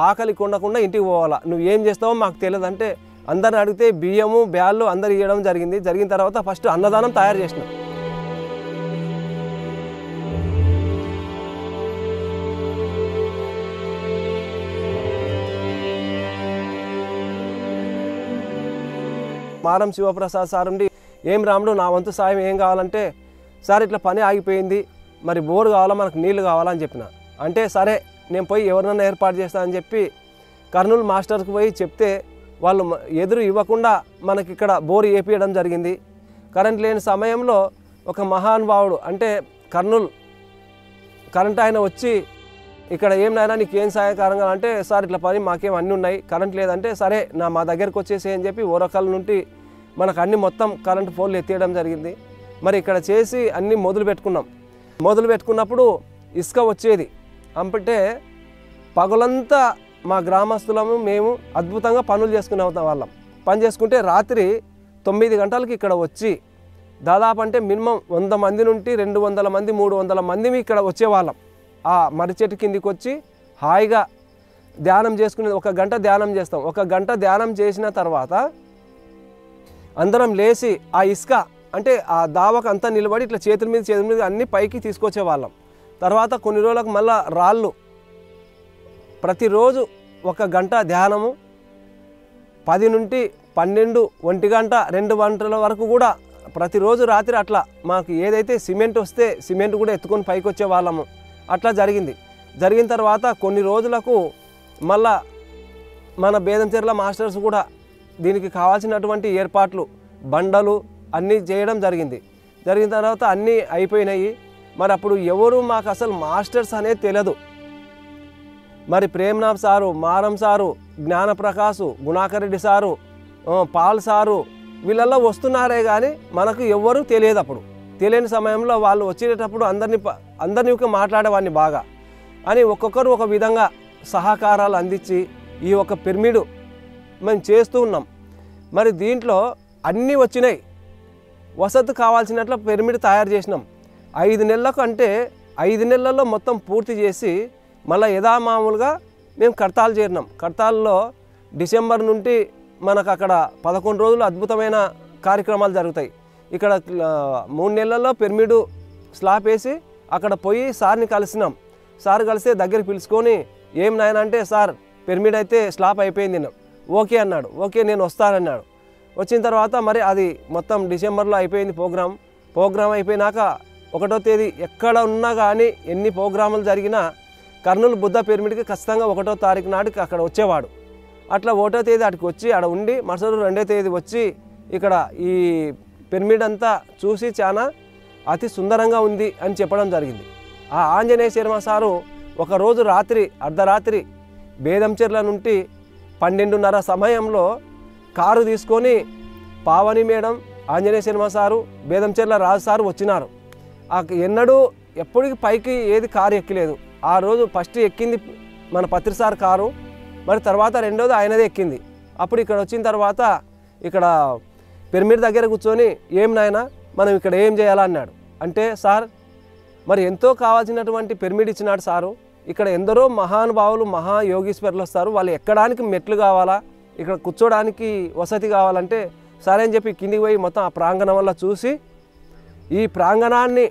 ఆకలి కొండకుండా ఇంటికి పోవాలా, నువ్వు ఏం చేస్తావో మాకు తెలియదంటే అందరిని అడిగితే బియ్యము బ్యాళ్ళు అందరు ఇవ్వడం జరిగిన తర్వాత ఫస్ట్ అన్నదానం తయారు చేసినాం. మారం శివప్రసాద్ సార్ ఉండి, ఏం రాముడు నా వంతు సాయం ఏం కావాలంటే, సార్ ఇట్లా పని ఆగిపోయింది, మరి బోరు కావాలా, మనకు నీళ్లు కావాలని చెప్పిన. అంటే సరే నేను పోయి ఎవరినైనా ఏర్పాటు చేస్తానని చెప్పి కర్నూలు మాస్టర్కి పోయి చెప్తే వాళ్ళు ఎదురు ఇవ్వకుండా మనకి ఇక్కడ బోరు వేపియడం జరిగింది. కరెంట్ లేని సమయంలో ఒక మహానుభావుడు అంటే కర్నూలు కరెంట్ ఆయన వచ్చి ఇక్కడ ఏం నాయనా నీకు ఏం సహాయకారంగా అంటే, సార్ ఇట్లా పని మాకేం అన్నీ ఉన్నాయి, కరెంట్ లేదంటే సరే మా దగ్గరకు వచ్చేసి అని చెప్పి ఓరకల్ నుండి మనకు అన్ని మొత్తం కరెంటు పోల్లు ఎత్తేయడం జరిగింది. మరి ఇక్కడ చేసి అన్నీ మొదలు పెట్టుకున్నప్పుడు ఇసుక వచ్చేది. అంటే పగలంతా మా గ్రామస్తులము మేము అద్భుతంగా పనులు చేసుకునే వాళ్ళం. పని చేసుకుంటే రాత్రి 9 గంటలకి ఇక్కడ వచ్చి దాదాపు అంటే మినిమం 100 మంది నుండి 200 మంది 300 మంది ఇక్కడ వచ్చేవాళ్ళం. ఆ మర్రి చెట్టు కిందికి వచ్చి హాయిగా ధ్యానం చేసుకునేది. 1 గంట ధ్యానం చేస్తాం. 1 గంట ధ్యానం చేసిన తర్వాత అందరం లేచి ఆ ఇసుక అంటే ఆ దావకు అంతా నిలబడి ఇట్లా చేతుల మీద అన్నీ పైకి తీసుకొచ్చేవాళ్ళం. తర్వాత కొన్ని రోజులకు మళ్ళీ రాళ్ళు. ప్రతిరోజు 1 గంట ధ్యానము, 10 నుండి 12, 1 గంట 2 గంటల వరకు కూడా ప్రతిరోజు రాత్రి అట్లా మాకు ఏదైతే సిమెంట్ వస్తే సిమెంట్ కూడా ఎత్తుకొని పైకి వచ్చే వాళ్ళము. అట్లా జరిగిన తర్వాత కొన్ని రోజులకు మళ్ళా మన బేదంచెర్ల మాస్టర్స్ కూడా దీనికి కావాల్సినటువంటి ఏర్పాట్లు బండలు అన్నీ చేయడం జరిగిన తర్వాత అన్నీ అయిపోయినాయి. మరి అప్పుడు ఎవరు మాకు అసలు మాస్టర్స్ అనేది తెలియదు. మరి Premnath sir, Maram sir, Gnanaprakash, Gunakar Reddy sir, Paul sir వీళ్ళల్లో వస్తున్నారే కానీ మనకు ఎవ్వరూ తెలియదు. అప్పుడు తెలియని సమయంలో వాళ్ళు వచ్చేటప్పుడు అందరినీ మాట్లాడేవాడిని బాగా అని ఒక్కొక్కరు ఒక విధంగా సహకారాలు అందించి ఈ ఒక పిరమిడ్ మేము చేస్తూ ఉన్నాం. మరి దీంట్లో అన్నీ వచ్చినాయి. వసతి కావాల్సినట్లు పిరమిడ్ తయారు చేసినాం. 5 నెలలకు అంటే 5 నెలల్లో మొత్తం పూర్తి చేసి మళ్ళీ యథామామూలుగా మేము కడతాలు చేరినాం. కడతాల్లో డిసెంబర్ నుండి మనకు అక్కడ 11 రోజులు అద్భుతమైన కార్యక్రమాలు జరుగుతాయి. ఇక్కడ 3 నెలల్లో పిరమిడ్ స్లాబ్ వేసి అక్కడ పోయి సార్ని కలిసినాం. సార్ కలిస్తే దగ్గరికి పిలుచుకొని ఏం నాయన అంటే, సార్ పిరమిడ్ అయితే స్లాబ్ అయిపోయింది. ఓకే అన్నాడు. ఓకే నేను వస్తానన్నాడు. వచ్చిన తర్వాత మరి అది మొత్తం డిసెంబర్లో అయిపోయింది ప్రోగ్రామ్ అయిపోయినాక 1వ తేదీ ఎక్కడ ఉన్నా కానీ ఎన్ని ప్రోగ్రాములు జరిగినా కర్నూలు బుద్ధ పిరమిడ్కి ఖచ్చితంగా 1వ తారీఖు నాటికి అక్కడ వచ్చేవాడు. అట్లా 1వ తేదీ అక్కడికి వచ్చి ఆడ ఉండి మరుసటి 2వ తేదీ వచ్చి ఇక్కడ ఈ పిరమిడ్ అంతా చూసి చాలా అతి సుందరంగా ఉంది అని చెప్పడం జరిగింది. ఆ ఆంజనేయ శర్మ సారు ఒకరోజు రాత్రి అర్ధరాత్రి బేదంచెర్ల నుండి 12:30 సమయంలో కారు తీసుకొని పావని మేడం, ఆంజనేయ శర్మ సారు, బేదంచెర్ల రాజు సారు వచ్చినారు. ఎన్నడూ ఎప్పటికి పైకి ఏది కారు ఎక్కలేదు. ఆ రోజు ఫస్ట్ ఎక్కింది మన పత్రి సార్ కారు, మరి తర్వాత 2వది ఆయనదే ఎక్కింది. అప్పుడు ఇక్కడ వచ్చిన తర్వాత ఇక్కడ పిరమిడ్ దగ్గర కూర్చొని ఏం నాయనా మనం ఇక్కడ ఏం చేయాలా అన్నాడు. అంటే సార్ మరి ఎంతో కావాల్సినటువంటి పిరమిడ్ ఇచ్చినాడు సారు. ఇక్కడ ఎందరో మహానుభావులు మహాయోగీశ్వరులు వస్తారు, వాళ్ళు ఎక్కడానికి మెట్లు కావాలా, ఇక్కడ కూర్చోడానికి వసతి కావాలంటే సరే అని చెప్పి కిందికి పోయి మొత్తం ఆ ప్రాంగణం వల్ల చూసి ఈ ప్రాంగణాన్ని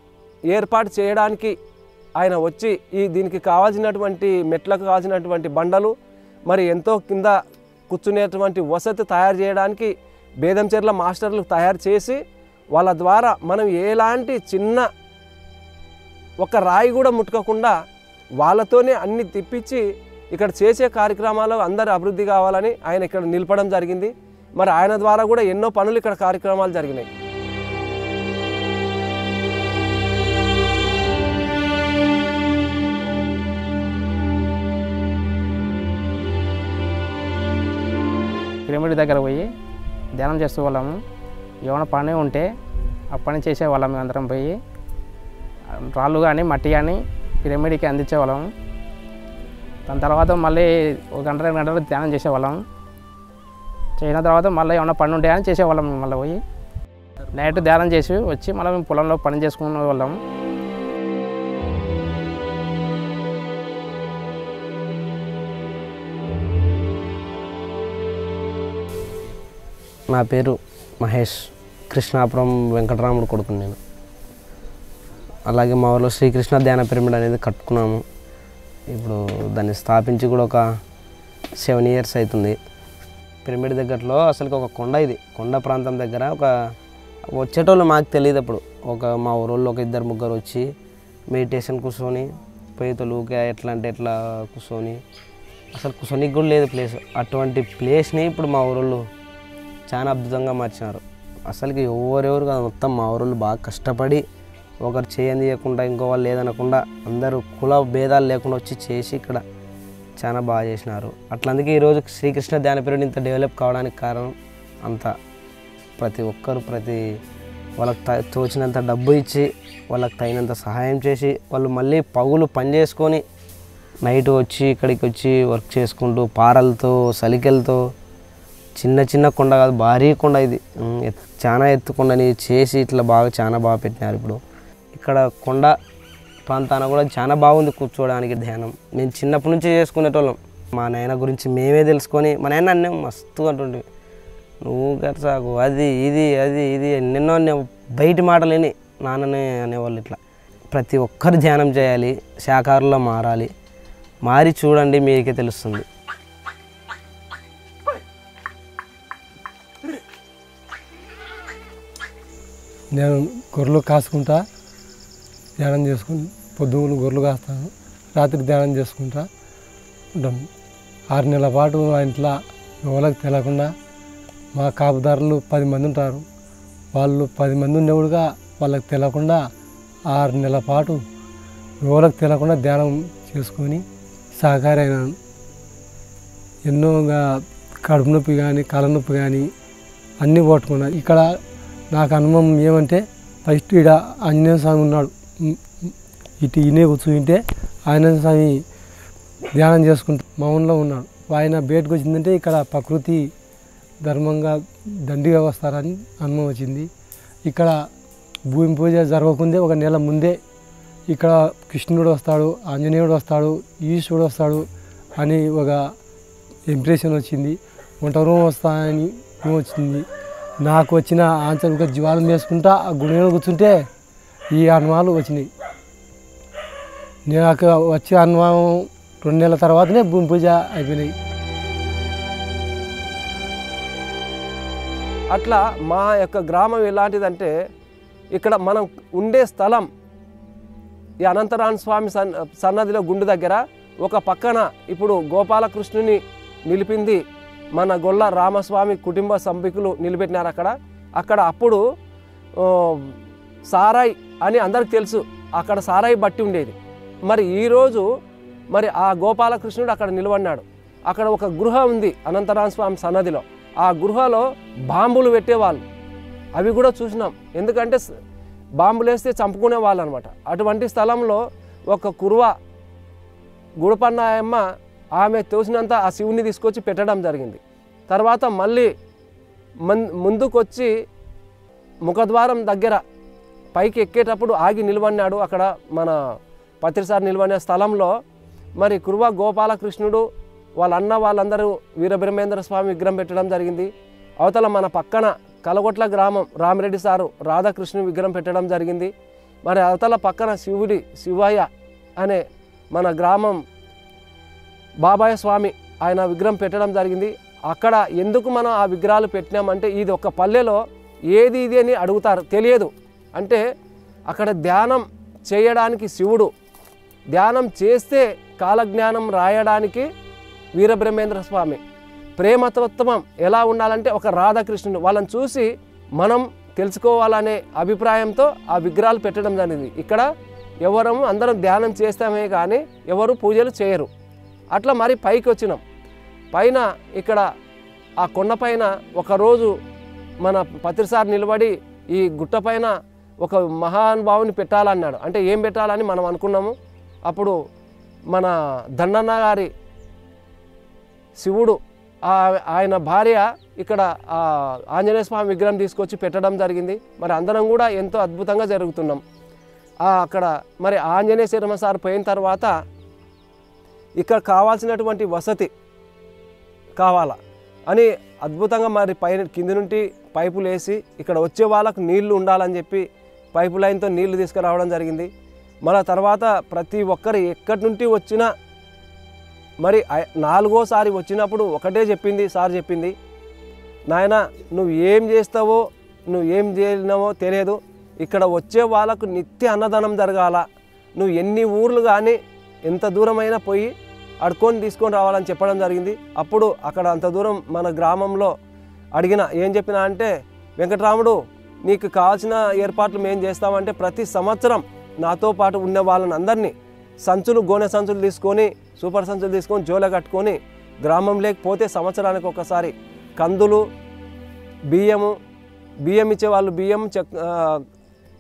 ఏర్పాటు చేయడానికి ఆయన వచ్చి దీనికి కావాల్సినటువంటి మెట్లకు కావాల్సినటువంటి బండలు మరి ఎంతో కింద కూర్చునేటువంటి వసతి తయారు చేయడానికి బేదంచెర్ల మాస్టర్లు తయారు చేసి వాళ్ళ ద్వారా మనం ఎలాంటి చిన్న ఒక రాయి కూడా ముట్టుకోకుండా వాళ్ళతోనే అన్ని తిప్పించి ఇక్కడ చేసే కార్యక్రమాలు అందరూ అభివృద్ధి కావాలని ఆయన ఇక్కడ నిలపడం జరిగింది. మరి ఆయన ద్వారా కూడా ఎన్నో పనులు ఇక్కడ కార్యక్రమాలు జరిగినాయి. పిరమిడ్ దగ్గర పోయి ధ్యానం చేస్తూ వాళ్ళము. ఏమైనా పని ఉంటే ఆ పని చేసేవాళ్ళం. అందరం పోయి రాళ్ళు కానీ మట్టి కానీ పిరమిడ్కి అందించేవాళ్ళం. దాని తర్వాత మళ్ళీ 1 గంట 2 గంటలు ధ్యానం చేసేవాళ్ళం. చేసిన తర్వాత మళ్ళీ ఏమైనా పని ఉంటే అని చేసేవాళ్ళం. మళ్ళీ పోయి నైట్ ధ్యానం చేసి వచ్చి మళ్ళీ మేము పొలంలో పని చేసుకునే వాళ్ళం. నా పేరు మహేష్, కృష్ణాపురం వెంకటరాముడు కొడుకు నేను. అలాగే మా ఊళ్ళో శ్రీకృష్ణ ధ్యాన పిరమిడ్ అనేది కట్టుకున్నాము. ఇప్పుడు దాన్ని స్థాపించి కూడా ఒక 7 years అవుతుంది. పిరమిడ్ దగ్గరలో అసలు ఒక కొండ, ఇది కొండ ప్రాంతం దగ్గర వచ్చేటోళ్ళు మాకు తెలియదు. అప్పుడు మా ఊళ్ళో 1 2 3 వచ్చి మెడిటేషన్ కూర్చొని పోయేతోళ్ళు ఊకే ఎట్లా అంటే ఎట్లా కూర్చొని అసలు కూర్చొనికి కూడా లేదు ప్లేస్. అటువంటి ప్లేస్ని ఇప్పుడు మా ఊళ్ళో చాలా అద్భుతంగా మార్చినారు. అసలుకి ఎవరెవరు కాదు, మొత్తం మా ఊళ్ళు బాగా కష్టపడి ఒకరు చేయంది చేయకుండా ఇంకో వాళ్ళు లేదనకుండా అందరూ కుల భేదాలు లేకుండా వచ్చి చేసి ఇక్కడ చాలా బాగా చేసినారు. అట్లందుకే ఈరోజు శ్రీకృష్ణ ధ్యాన పిరమిడ్ ఇంత డెవలప్ కావడానికి కారణం అంతా ప్రతి ఒక్కరు వాళ్ళకి తోచినంత డబ్బు ఇచ్చి వాళ్ళకి తగినంత సహాయం చేసి వాళ్ళు మళ్ళీ పగులు పని చేసుకొని నైట్ వచ్చి ఇక్కడికి వచ్చి వర్క్ చేసుకుంటూ పారలతో సలికెలతో చిన్న కొండ కాదు, భారీ కొండ, ఇది చాలా ఎత్తు కొండని చేసి ఇట్లా చాలా బాగా పెట్టినారు. ఇప్పుడు ఇక్కడ కొండ ప్రాంతాన కూడా చాలా బాగుంది కూర్చోవడానికి ధ్యానం. మేము చిన్నప్పటి నుంచి చేసుకునేటోళ్ళం. మా నాయన గురించి మేమే తెలుసుకొని మా నాయన అన్నీ మస్తు అంటుండే, నువ్వు గట్సాకు అది ఇది ఎన్నెన్నో బయటి మాటలేని నాన్ననే అనేవాళ్ళు. ఇట్లా ప్రతి ఒక్కరు ధ్యానం చేయాలి, శాకాహారంలో మారి చూడండి, మీకే తెలుస్తుంది. నేను గొర్రెలు కాసుకుంటా ధ్యానం చేసుకుని పొద్దుగులు గొర్రెలు కాస్తాను, రాత్రి ధ్యానం చేసుకుంటా ఉంటాను. 6 నెలల పాటు మా ఇంట్లో ఎవరికి తెలియకుండా మా కాపుదారులు 10 మంది ఉంటారు. వాళ్ళు 10 మంది ఉండేవాడుగా వాళ్ళకి తెలియకుండా 6 నెలల పాటు ఎవరికి తెలియకుండా ధ్యానం చేసుకొని సహకారైనాను. ఎన్నో కడుపు నొప్పి కానీ కాళ్ళనొప్పి కానీ అన్నీ పోగొట్టుకున్నాను. ఇక్కడ నాకు అనుభవం ఏమంటే ఫస్ట్ ఇక్కడ ఆంజనేయ స్వామి ఉన్నాడు. ఇటు ఈయనే కూర్చుంటే ఆంజనేయ స్వామి ధ్యానం చేసుకుంటూ మౌనంలో ఉన్నాడు. ఆయన బయటకు వచ్చిందంటే ఇక్కడ ప్రకృతి ధర్మంగా దండిగా వస్తారని అనుభవం వచ్చింది. ఇక్కడ భూమి పూజ జరగకుందే ఒక నెల ముందే ఇక్కడ కృష్ణుడు వస్తాడు, ఆంజనేయుడు వస్తాడు, ఈశ్వరుడు వస్తాడు అని ఒక ఇంప్రెషన్ వచ్చింది. ఒంటరి వస్తాయని వచ్చింది. నాకు వచ్చిన ఆంచలిక జీవాలు వేసుకుంటా ఆ గుడిలో కూర్చుంటే ఈ అనుభవాలు వచ్చినాయి. నాకు వచ్చే అనుభవం 2 నెలల తర్వాతనే భూమి పూజ అయిపోయినాయి. అట్లా మా యొక్క గ్రామం ఎలాంటిదంటే ఇక్కడ మనం ఉండే స్థలం ఈ అనంతరామ స్వామి సన్నదిలో గుండు దగ్గర ఒక పక్కన ఇప్పుడు గోపాలకృష్ణుని నిలిపింది మన గొల్ల రామస్వామి కుటుంబ సభ్యులు నిలబెట్టినారు. అక్కడ అప్పుడు సారాయి అని అందరికి తెలుసు, అక్కడ సారాయి బట్టి ఉండేది. మరి ఈరోజు మరి ఆ గోపాలకృష్ణుడు అక్కడ నిలబడినాడు. అక్కడ ఒక గృహ ఉంది అనంతరామ స్వామి సన్నదిలో. ఆ గృహలో బాంబులు పెట్టేవాళ్ళు, అవి కూడా చూసినాం. ఎందుకంటే బాంబులు వేస్తే చంపుకునే వాళ్ళు అనమాట. అటువంటి స్థలంలో ఒక కురువ గుడపన్నాయమ్మ ఆమె తోసినంత ఆ శివుని తీసుకొచ్చి పెట్టడం జరిగింది. తర్వాత మళ్ళీ ముందుకొచ్చి ముఖద్వారం దగ్గర పైకి ఎక్కేటప్పుడు ఆగి నిలబడినాడు. అక్కడ మన పత్రిసారి నిలబడిన స్థలంలో మరి కురువ గోపాలకృష్ణుడు వాళ్ళ అన్న వాళ్ళందరూ వీరబ్రహ్మేంద్ర స్వామి విగ్రహం పెట్టడం జరిగింది. అవతల మన పక్కన కలగొట్ల గ్రామం రామిరెడ్డి సారు రాధాకృష్ణుని విగ్రహం పెట్టడం జరిగింది. మరి అవతల పక్కన శివయ్య అనే మన గ్రామం బాబాయ స్వామి ఆయన విగ్రహం పెట్టడం జరిగింది. అక్కడ ఎందుకు మనం ఆ విగ్రహాలు పెట్టినామంటే ఇది ఒక పల్లెలో ఏది ఇది అని అడుగుతారు, తెలియదు. అంటే అక్కడ ధ్యానం చేయడానికి శివుడు, ధ్యానం చేస్తే కాలజ్ఞానం రాయడానికి వీరబ్రహ్మేంద్ర స్వామి, ప్రేమతత్వం ఎలా ఉండాలంటే ఒక రాధాకృష్ణుడు, వాళ్ళని చూసి మనం తెలుసుకోవాలనే అభిప్రాయంతో ఆ విగ్రహాలు పెట్టడం జరిగింది. ఇక్కడ ఎవరము అందరం ధ్యానం చేస్తామే కానీ ఎవరు పూజలు చేయరు. అట్లా మరి పైకి వచ్చినాం. పైన ఇక్కడ ఆ కొండపైన ఒకరోజు మన పత్రిసారి నిలబడి ఈ గుట్టపైన ఒక మహానుభావుని పెట్టాలన్నాడు. అంటే ఏం పెట్టాలని మనం అనుకున్నాము. అప్పుడు మన దండన్న గారి శివుడు ఆయన భార్య ఇక్కడ ఆంజనేయ స్వామి విగ్రహం తీసుకొచ్చి పెట్టడం జరిగింది. మరి అందరం కూడా ఎంతో అద్భుతంగా జరుగుతున్నాం. అక్కడ మరి ఆంజనేయ శర్మ సార్ పోయిన తర్వాత ఇక్కడ కావాల్సినటువంటి వసతి కావాలా అని అద్భుతంగా మరి పైన కింది నుండి పైపులు వేసి ఇక్కడ వచ్చే వాళ్ళకు నీళ్లు ఉండాలని చెప్పి పైపు లైన్తో నీళ్లు తీసుకురావడం జరిగింది. మళ్ళీ తర్వాత ప్రతి ఒక్కరు ఎక్కడి నుండి వచ్చినా మరి 4వ వచ్చినప్పుడు ఒకటే చెప్పింది, సార్ చెప్పింది, నాయన నువ్వు ఏం చేస్తావో నువ్వు ఏం చేయలేవో తెలియదు, ఇక్కడ వచ్చే వాళ్ళకు నిత్య అన్నదానం జరగాల, నువ్వు ఎన్ని ఊర్లు కానీ ఎంత దూరమైనా పోయి అడుకొని తీసుకొని రావాలని చెప్పడం జరిగింది. అప్పుడు అక్కడ అంత దూరం మన గ్రామంలో అడిగిన ఏం చెప్పినా అంటే, వెంకటరాముడు నీకు కావాల్సిన ఏర్పాట్లు మేము చేస్తామంటే ప్రతి సంవత్సరం నాతో పాటు ఉన్న వాళ్ళని అందరినీ సంచులు గోనె సంచులు తీసుకొని సూపర్ సంచులు తీసుకొని జోల కట్టుకొని గ్రామం లేకపోతే సంవత్సరానికి ఒకసారి కందులు బియ్యం ఇచ్చేవాళ్ళు బియ్యం,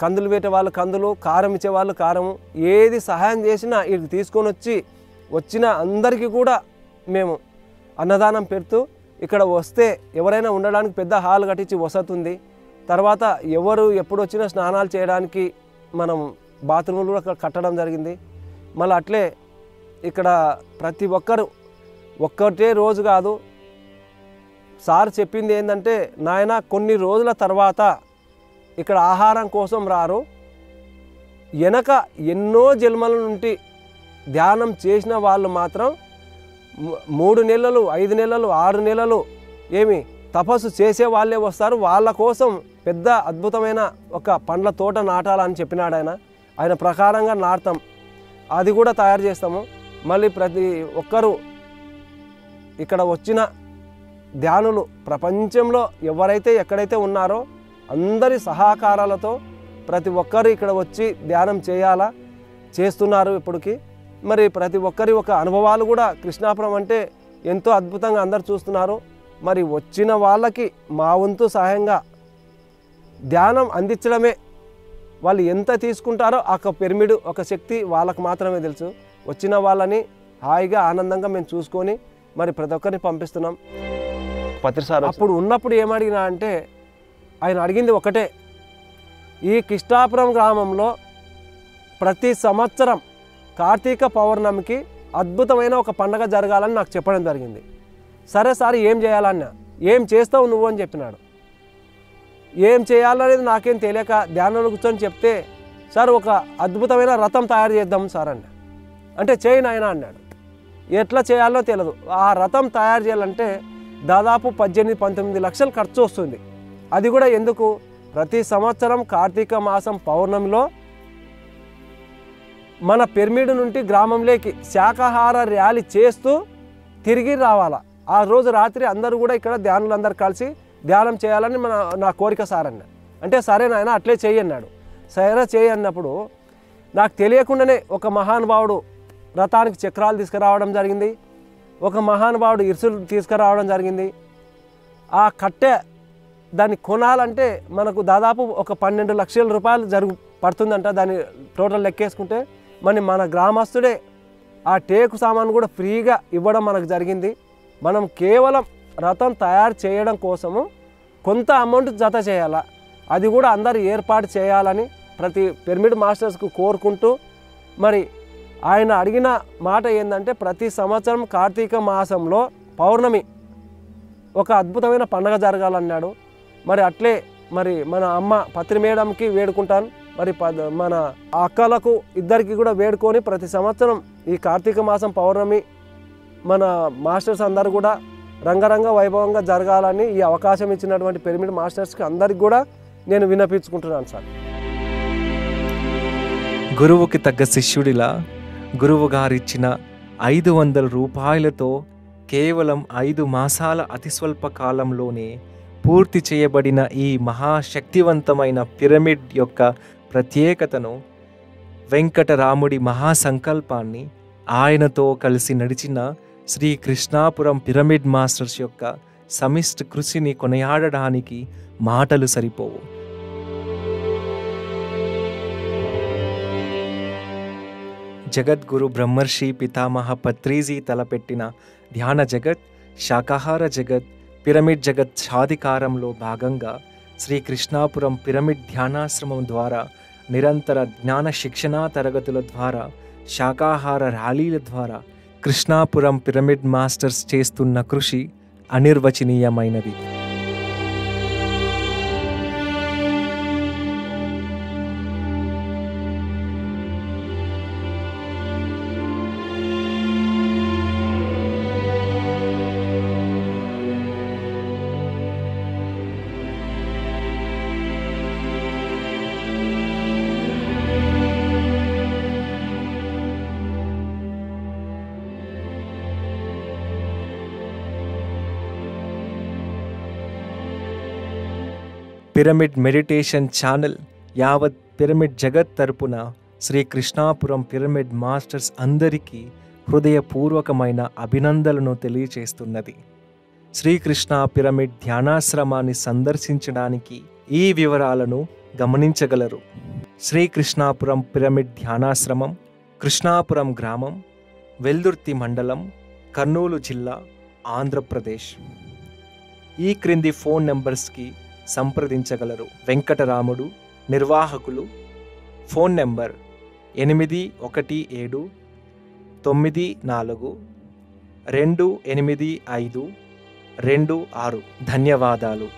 కందులు పెట్టే వాళ్ళు కందులు, కారం ఇచ్చేవాళ్ళు కారము, ఏది సహాయం చేసినా ఇది తీసుకొని వచ్చిన అందరికీ కూడా మేము అన్నదానం పెడుతూ ఇక్కడ వస్తే ఎవరైనా ఉండడానికి పెద్ద హాల్ కట్టించి వసతుంది. తర్వాత ఎవరు ఎప్పుడు వచ్చినా స్నానాలు చేయడానికి మనం బాత్రూములు కూడా కట్టడం జరిగింది. మళ్ళీ అట్లే ఇక్కడ ప్రతి ఒక్కరు ఒక్కటే రోజు కాదు, సార్ చెప్పింది ఏంటంటే, నాయన కొన్ని రోజుల తర్వాత ఇక్కడ ఆహారం కోసం రారు, వెనక ఎన్నో జన్మల నుండి ధ్యానం చేసిన వాళ్ళు మాత్రం 3 నెలలు 5 నెలలు 6 నెలలు ఏమి తపస్సు చేసే వాళ్ళే వస్తారు, వాళ్ళ కోసం పెద్ద అద్భుతమైన ఒక పండ్ల తోట నాటాలని చెప్పినాడు ఆయన ప్రకారంగా నాటుతాం, అది కూడా తయారు చేస్తాము. మళ్ళీ ప్రతి ఒక్కరూ ఇక్కడ వచ్చిన ధ్యానులు ప్రపంచంలో ఎవరైతే ఎక్కడైతే ఉన్నారో అందరి సహకారాలతో ప్రతి ఒక్కరు ఇక్కడ వచ్చి ధ్యానం చేస్తున్నారు. ఇప్పటికి మరి ప్రతి ఒక్కరి ఒక అనుభవాలు కూడా కృష్ణాపురం అంటే ఎంతో అద్భుతంగా అందరు చూస్తున్నారు. మరి వచ్చిన వాళ్ళకి మా వంతు సహాయంగా ధ్యానం అందించడమే. వాళ్ళు ఎంత తీసుకుంటారో ఒక పిరమిడ్ ఒక శక్తి వాళ్ళకు మాత్రమే తెలుసు. వచ్చిన వాళ్ళని హాయిగా ఆనందంగా మేము చూసుకొని మరి ప్రతి ఒక్కరిని పంపిస్తున్నాం. అప్పుడు ఉన్నప్పుడు ఏమడిగినా అంటే ఆయన అడిగింది ఒకటే, ఈ కృష్ణాపురం గ్రామంలో ప్రతి సంవత్సరం కార్తీక పౌర్ణమికి అద్భుతమైన ఒక పండగ జరగాలని నాకు చెప్పడం జరిగింది. సరే సార్ ఏం చేయాలన్నా, ఏం చేస్తావు నువ్వు అని చెప్పినాడు. ఏం చేయాలనేది నాకేం తెలియక ధ్యానంలో కూర్చొని చెప్తే, సార్ ఒక అద్భుతమైన రథం తయారు చేద్దాం సార్ అన్న. అంటే చేయి నాయన అన్నాడు. ఎట్లా చేయాలో తెలియదు. ఆ రథం తయారు చేయాలంటే దాదాపు 18-19 లక్షలు ఖర్చు వస్తుంది. అది కూడా ఎందుకు, ప్రతి సంవత్సరం కార్తీక మాసం పౌర్ణమిలో మన పిరమిడ్ నుండి గ్రామంలోకి శాకాహార ర్యాలీ చేస్తూ తిరిగి రావాలా. ఆ రోజు రాత్రి అందరూ కూడా ఇక్కడ ధ్యానులందరూ కలిసి ధ్యానం చేయాలని నా కోరిక సార్ అన్న. అంటే సరే నాయన అట్లే చెయ్యి అన్నాడు. సరే చెయ్యి అన్నప్పుడు నాకు తెలియకుండానే ఒక మహానుభావుడు రథానికి చక్రాలు తీసుకురావడం జరిగింది. ఒక మహానుభావుడు ఇరుసులు తీసుకురావడం జరిగింది. ఆ కట్టె దాన్ని కొనాలంటే మనకు దాదాపు ఒక 12 లక్షల రూపాయలు పడుతుందంట. దాన్ని టోటల్ లెక్కేసుకుంటే మన గ్రామస్తుడే ఆ టేకు సామాను కూడా ఫ్రీగా ఇవ్వడం మనకు జరిగింది. మనం కేవలం రథం తయారు చేయడం కోసము కొంత అమౌంట్ జత చేయాలా, అది కూడా అందరు ఏర్పాటు చేయాలని ప్రతి పిరమిడ్ మాస్టర్స్కు కోరుకుంటూ, మరి ఆయన అడిగిన మాట ఏంటంటే ప్రతి సంవత్సరం కార్తీక మాసంలో పౌర్ణమి ఒక అద్భుతమైన పండుగ జరగాలన్నాడు. మరి అట్లే మరి మన అమ్మ పత్రి మేడంకి వేడుకుంటాను, మరి మన అక్కలకు ఇద్దరికి కూడా వేడుకొని ప్రతి సంవత్సరం ఈ కార్తీక మాసం పౌర్ణమి మన మాస్టర్స్ అందరూ కూడా రంగరంగ వైభవంగా జరగాలని ఈ అవకాశం ఇచ్చినటువంటి పిరమిడ్ మాస్టర్స్కి అందరికి కూడా నేను విన్నపించుకుంటున్నాను సార్. గురువుకి తగ్గ శిష్యుడిలా గురువు గారిచ్చిన 500 రూపాయలతో కేవలం 5 మాసాల అతి స్వల్ప కాలంలోనే పూర్తి చేయబడిన ఈ మహాశక్తివంతమైన పిరమిడ్ యొక్క ప్రత్యేకతను, వెంకటరాముడి మహాసంకల్పాన్ని, ఆయనతో కలిసి నడిచిన శ్రీ కృష్ణాపురం పిరమిడ్ మాస్టర్స్ యొక్క సమిష్టి కృషిని కొనియాడడానికి మాటలు సరిపోవు. జగద్గురు బ్రహ్మర్షి పితామహ పత్రిజీ తలపెట్టిన ధ్యాన జగత్, శాకాహార జగత్, పిరమిడ్ జగత్ సాధికారంలో భాగంగా శ్రీ కృష్ణాపురం పిరమిడ్ ధ్యానాశ్రమం ద్వారా నిరంతర జ్ఞాన శిక్షణా తరగతుల ద్వారా, శాకాహార ర్యాలీల ద్వారా కృష్ణాపురం పిరమిడ్ మాస్టర్స్ చేస్తున్న కృషి అనిర్వచనీయమైనది. పిరమిడ్ మెడిటేషన్ ఛానల్ యావత్ పిరమిడ్ జగత్ తరపున శ్రీ కృష్ణాపురం పిరమిడ్ మాస్టర్స్ అందరికీ హృదయపూర్వకమైన అభినందనలను తెలియచేస్తున్నది. శ్రీకృష్ణ పిరమిడ్ ధ్యానాశ్రమాన్ని సందర్శించడానికి ఈ వివరాలను గమనించగలరు. శ్రీకృష్ణాపురం పిరమిడ్ ధ్యానాశ్రమం, కృష్ణాపురం గ్రామం, వెల్దుర్తి మండలం, కర్నూలు జిల్లా, ఆంధ్రప్రదేశ్. ఈ క్రింది ఫోన్ నెంబర్స్కి సంప్రదించగలరు. వెంకటరాముడు, నిర్వాహకులు. Phone number 8179428526. ధన్యవాదాలు.